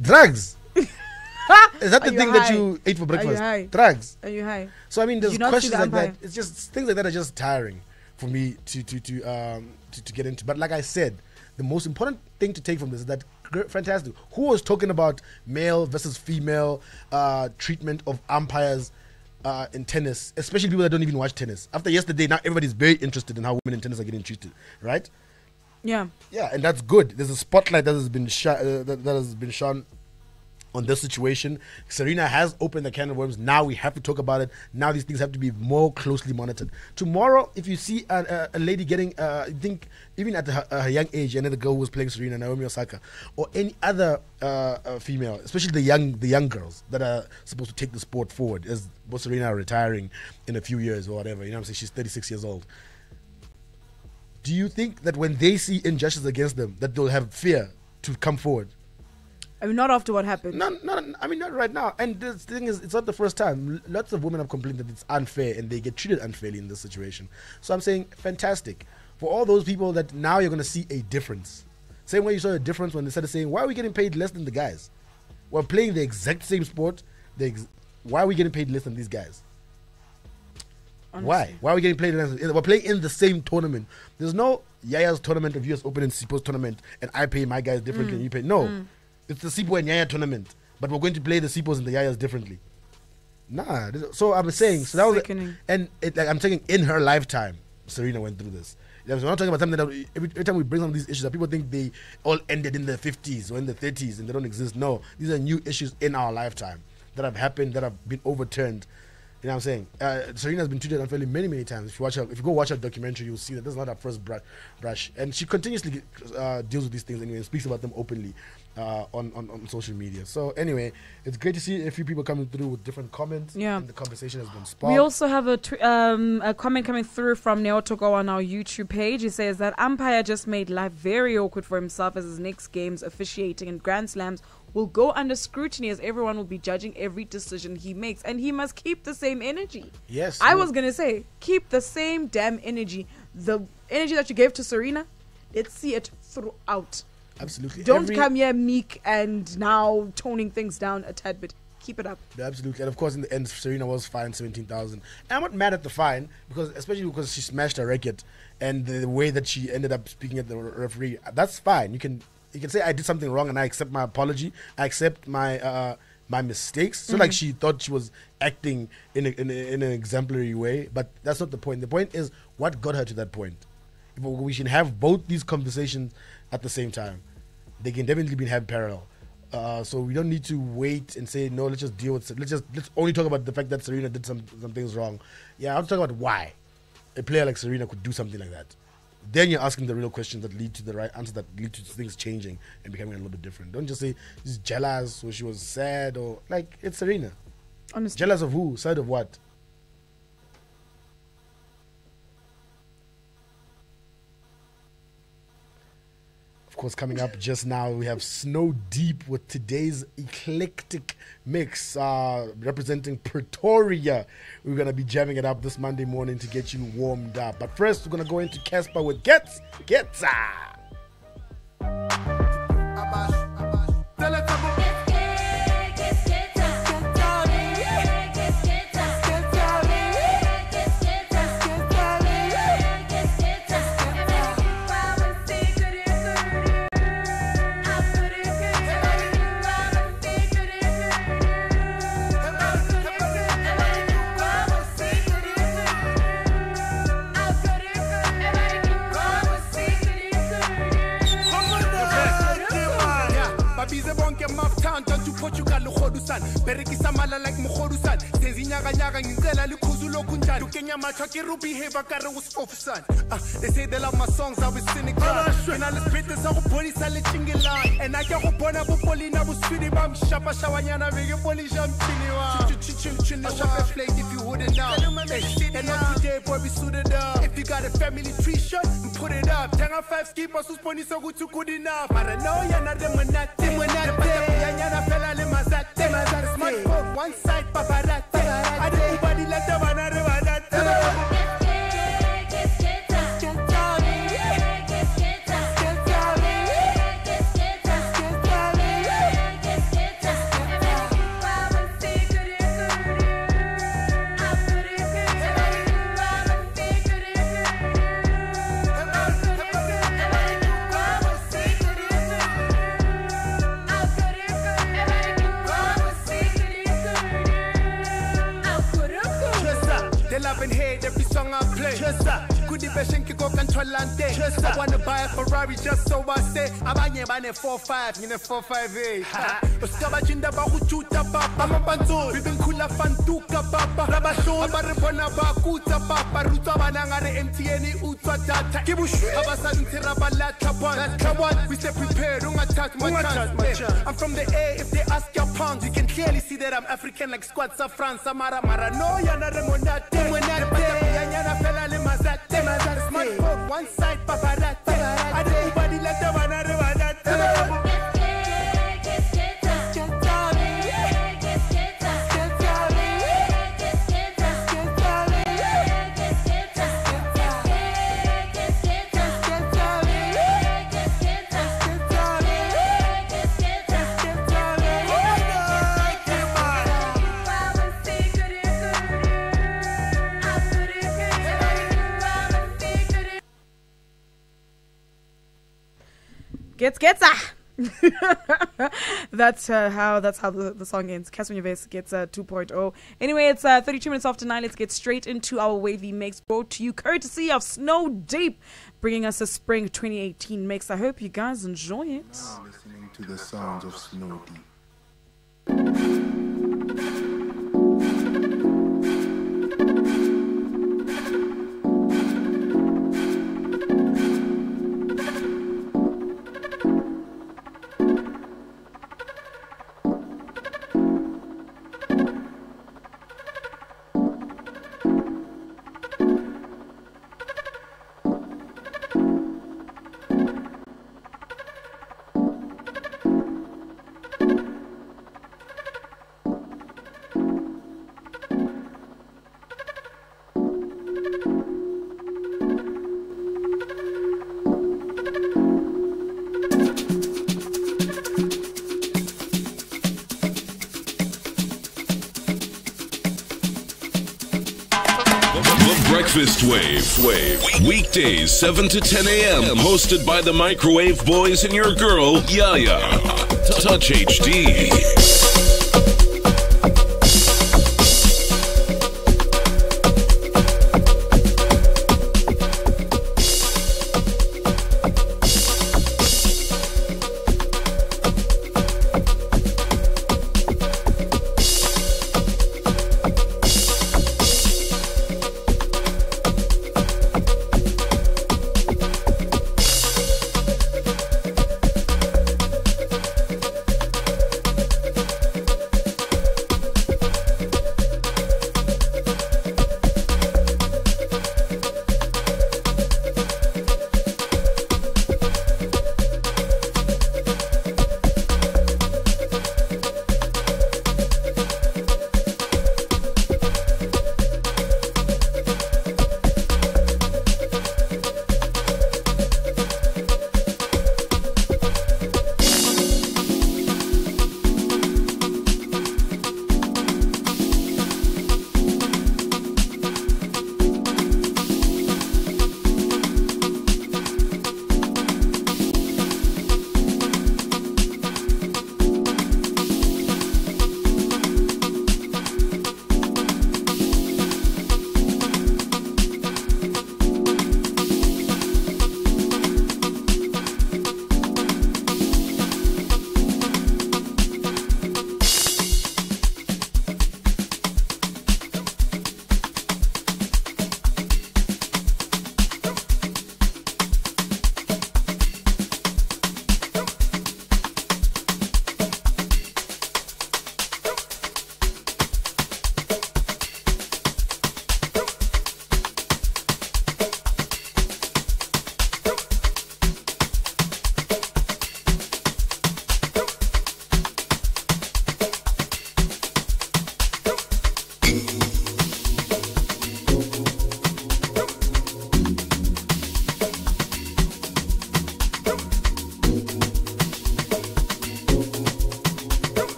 drugs? Is that the Are you thing that high? you ate for Are breakfast? you high? Drugs. Are you high? So I mean, Did there's you not see questions the like that. umpire? It's just things like that are just tiring for me to get into. But like I said, the most important thing to take from this is that fantastic. Who was talking about male versus female treatment of umpires in tennis, especially people that don't even watch tennis? After yesterday, now everybody's very interested in how women in tennis are getting treated, right? Yeah. Yeah, and that's good. There's a spotlight that has been that has been shone on this situation. Serena has opened the can of worms. Now we have to talk about it. Now these things have to be more closely monitored. Tomorrow, if you see a lady getting, I think even at her young age, another girl who was playing Serena, Naomi Osaka, or any other female, especially the young girls that are supposed to take the sport forward, as both Serena are retiring in a few years or whatever. You know what I'm saying? She's 36 years old. Do you think that when they see injustice against them, that they'll have fear to come forward? I mean, not after what happened. Not right now. And the thing is, it's not the first time. Lots of women have complained that it's unfair and they get treated unfairly in this situation. So I'm saying, fantastic. For all those people that now you're going to see a difference. Same way you saw a difference when they started saying, why are we getting paid less than the guys? We're playing the exact same sport. Why are we getting paid less than these guys? Honestly. Why? Why are we getting paid less? We're playing in the same tournament. There's no Yaya's tournament of US Open and Sipo's tournament and I pay my guys differently and you pay. No. It's the Sipo and Yaya tournament, but we're going to play the Sipos and the Yayas differently. Nah. So I'm saying, so that was, and I'm saying in her lifetime, Serena went through this. You know, so we're not talking about something that every time we bring some of these issues, that people think they all ended in the 50s or in the 30s and they don't exist. No, these are new issues in our lifetime that have happened, that have been overturned. You know what I'm saying? Serena's been treated unfairly many, many times. If you go watch her documentary, you'll see that this is not her first brush. And she continuously deals with these things anyway and speaks about them openly on social media. So anyway, it's great to see a few people coming through with different comments. Yeah. And the conversation has been sparked. We also have a comment coming through from Neo Togo on our YouTube page. He says that umpire just made life very awkward for himself as his next games officiating and Grand Slams will go under scrutiny as everyone will be judging every decision he makes, and he must keep the same energy. Yes. I was gonna say, keep the same damn energy. The energy that you gave to Serena, let's see it throughout. Absolutely. Don't come here meek and now toning things down a tad bit. Keep it up. Yeah, absolutely. And of course, in the end, Serena was fined 17,000. I'm not mad at the fine, especially because she smashed her racket and the way that she ended up speaking at the referee. That's fine. You can say I did something wrong and I accept my apology. I accept my my mistakes. So like she thought she was acting in an exemplary way, but that's not the point. The point is what got her to that point. We should have both these conversations at the same time. They can definitely be had parallel. So we don't need to wait and say no. Let's just deal with it. Let's only talk about the fact that Serena did some things wrong. Yeah, I'll talk about why a player like Serena could do something like that. Then you're asking the real questions that lead to the right answer, that lead to things changing and becoming a little bit different. Don't just say she's jealous or she was sad or like it's Serena. Honestly. Jealous of who? Sad of what? Of course, coming up just now, we have Snow Deep with today's eclectic mix representing Pretoria. We're going to be jamming it up this Monday morning to get you warmed up. But first, we're going to go into Casper with Getza. babize bonke maftown down to Portugal ukhodusan berekisa mala like mkhodusan sezinyaka nyaka ngicela likhuzu lokunjani ukenya macha ke ruby behave akare usfofusan they say they love my songs I was cynical and I let's beat this up body sale chingelan and I get go bona bo polina bo sweetie bam shapa shawanyana bege poli jam chiniwa chin shapa flake if you wouldn't know and not today boy be suited up if you got a family tree shirt put it up tanga 5 skipper susponi so good enough I know you're not the monate yana fella le mazate smartphone one side paparazzi I didn't body let the banana every song I play. Could the best go controlante. I wanna buy a Ferrari just so I say. Abanye bane 4.5, you know 4.58. Uskaba jinda ba huchuta papa. Mama banzo, bibin kula fantuka papa. Rabasho, abarepona ba kuta papa. Ruta banangare MTN utwa data. Kibushu, abasa ntira balata one. Come on, we stay prepared. Don't attack my chance. I'm from the A. If they ask your pounds, you can clearly see that I'm African like squats of France. Samara mara no, you're not a monate. Smartphone, one side paparazzi. I didn't body let the banana Gets that's how the song ends. Casper Nyovest gets 2.0. Anyway, it's 32 minutes after 9. Let's get straight into our wavy mix, brought to you courtesy of Snow Deep, bringing us a spring 2018 mix. I hope you guys enjoy it. Now listening to the sounds of Snow Deep. Breakfast Wave. Weekdays 7 to 10 a.m. Hosted by the Microwave Boys and your girl, Yaya. Touch HD.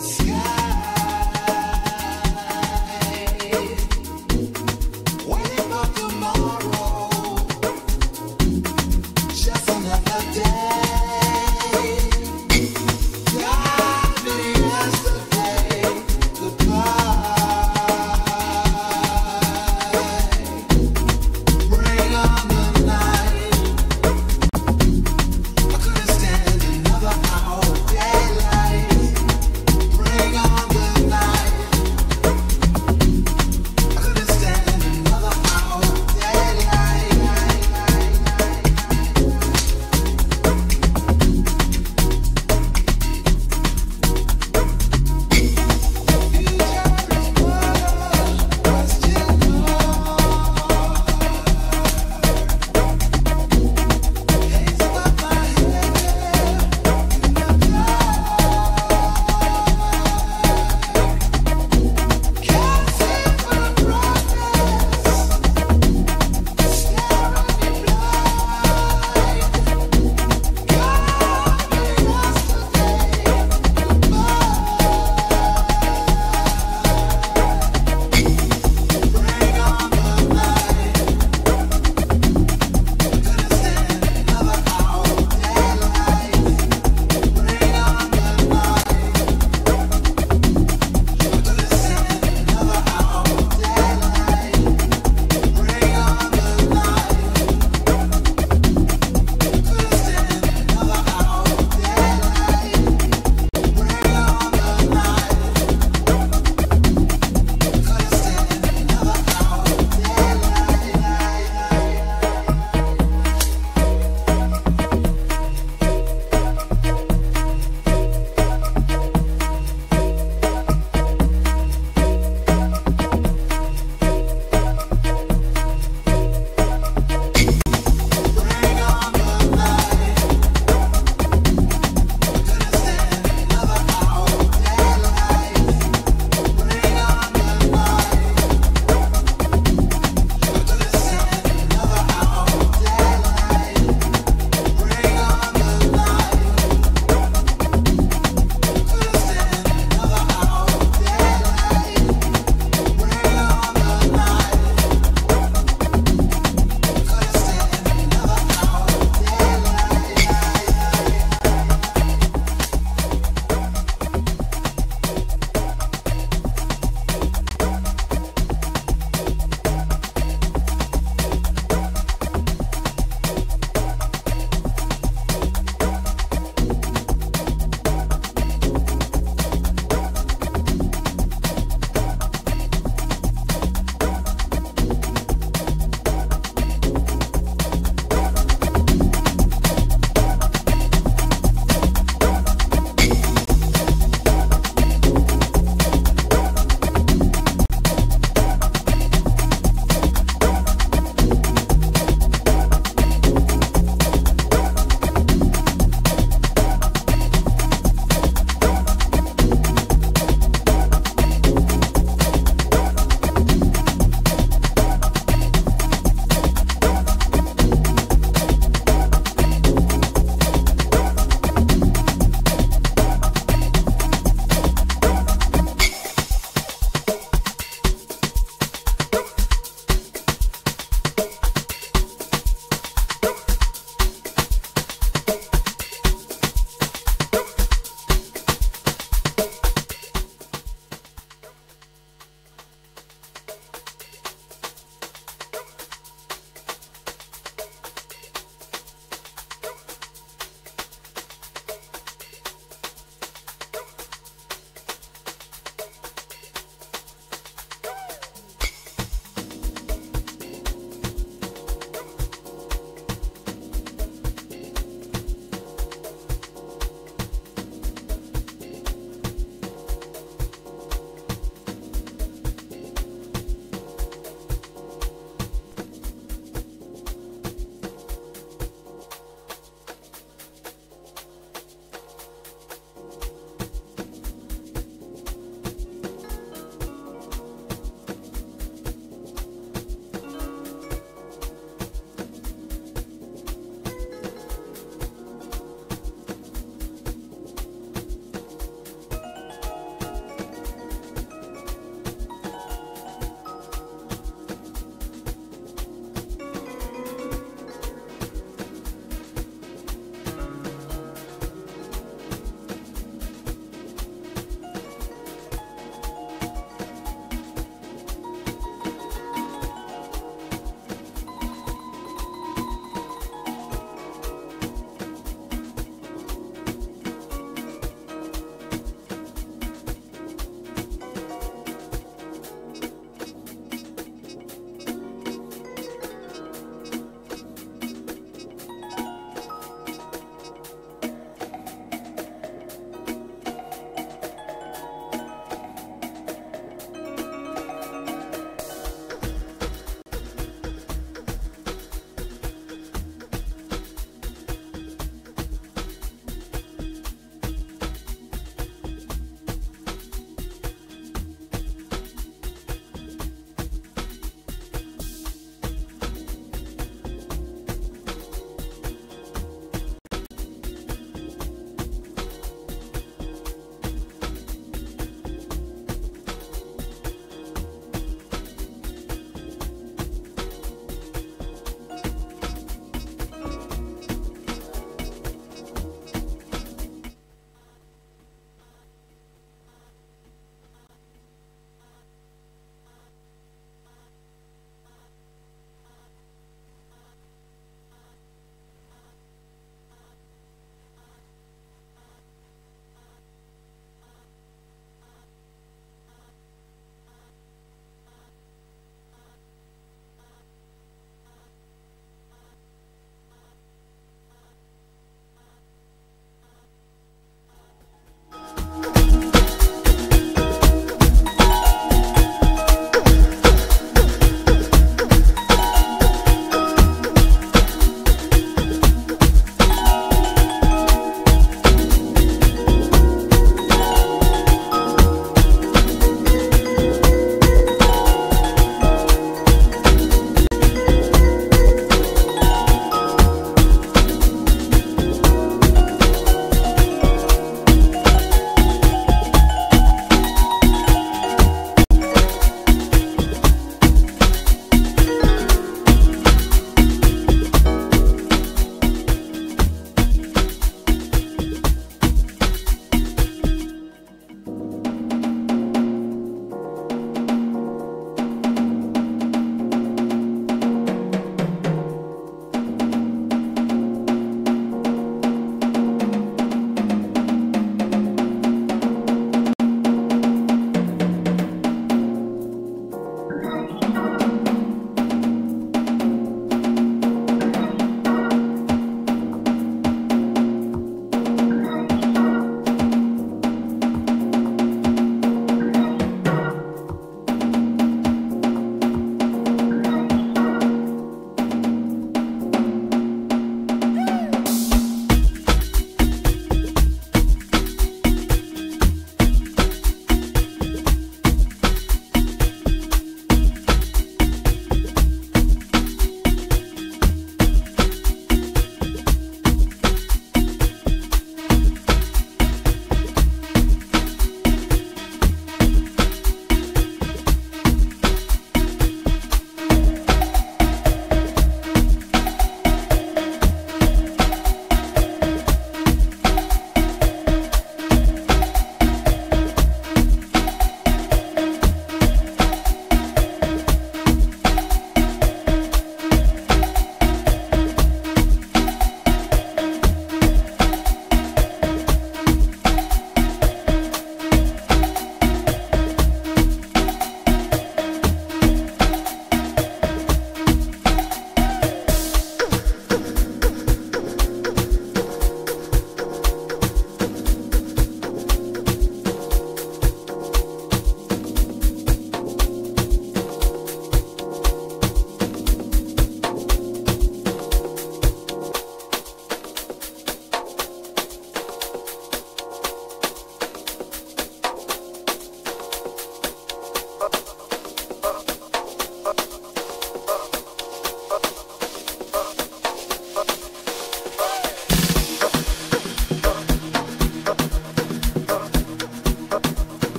Sky.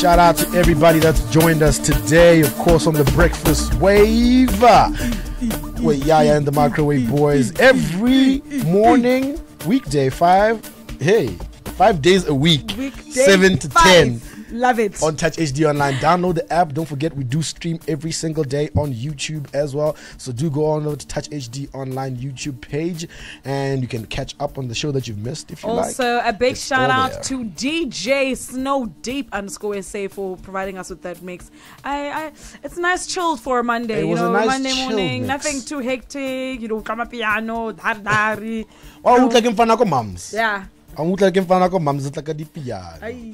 Shout out to everybody that's joined us today, of course, on the Breakfast Wave with Yaya and the Microwave Boys every morning, weekday, 5 days a week, Weekday 7 to 10. Love it. On Touch HD Online. Download the app. Don't forget, we do stream every single day on YouTube as well. So do go on over to Touch HD Online YouTube page and you can catch up on the show that you've missed if you like. Also, a big It's shout all out there. to DJ Snow Deep _SA for providing us with that mix. It's nice chilled for a Monday. It was a nice Monday chilled morning, mix. nothing too hectic. Kama piano, dari. Oh, like in Fanako Mums. Yeah. I'm like in Fanako Mums. It's like a DPR. Ay.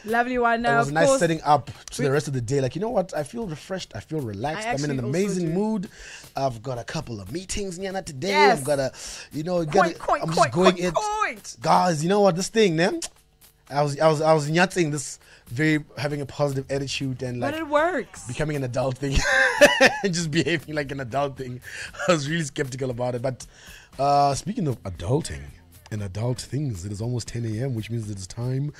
Lovely one. It was Of nice course, setting up to the rest of the day. Like, you know what? I feel refreshed. I feel relaxed. I I'm in an actually also amazing do. mood. I've got a couple of meetings Nyana today. Yes. I've got a, Coink, I'm just going in. Guys, you know what? This thing, man. I was nyatting this having a positive attitude and like but it works. becoming an adult thing and just behaving like an adult thing. I was really skeptical about it. But speaking of adulting and adult things, it is almost 10 a.m., which means it is time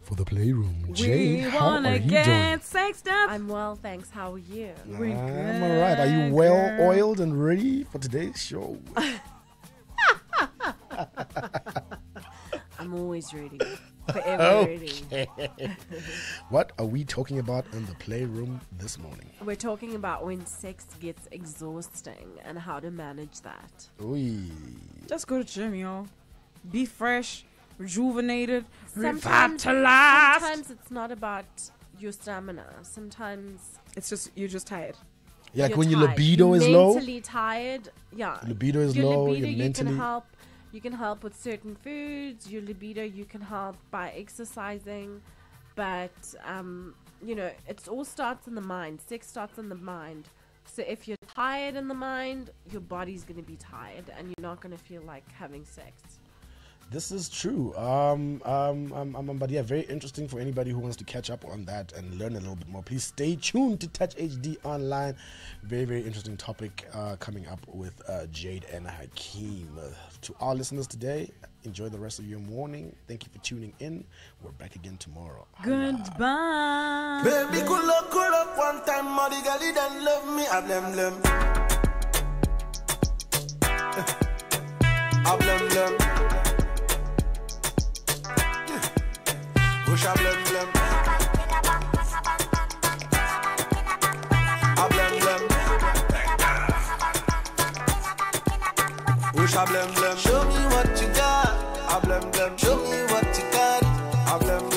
for the Playroom. Jay, how are you doing? Sexed up. I'm well, thanks. How are you? I'm all right. Are you well oiled and ready for today's show? I'm always ready. Forever ready. What are we talking about in the Playroom this morning? We're talking about when sex gets exhausting and how to manage that. Oy. Just go to gym, yo. Be fresh, rejuvenated, Sometimes revitalized. it's not about your stamina. Sometimes it's just you're just tired. Yeah, like you're when your tired. libido You're is low. mentally tired. Yeah. Libido is your low, Libido, you're you mentally- can help. You can help with certain foods. Your libido, you can help by exercising. But it all starts in the mind. Sex starts in the mind. So if you're tired in the mind, your body's going to be tired, and you're not going to feel like having sex. This is true. But yeah, very interesting for anybody who wants to catch up on that and learn a little bit more. Please stay tuned to Touch HD Online. Very, very interesting topic coming up with Jade and Hakeem. To our listeners today, enjoy the rest of your morning. Thank you for tuning in. We're back again tomorrow. Goodbye. Baby, cool up one time, Molly Gally, then love me, I blem. I blem. Push a blem. I blem. Push a blem. Show me what you got. I blem. Show me what you got. I blem.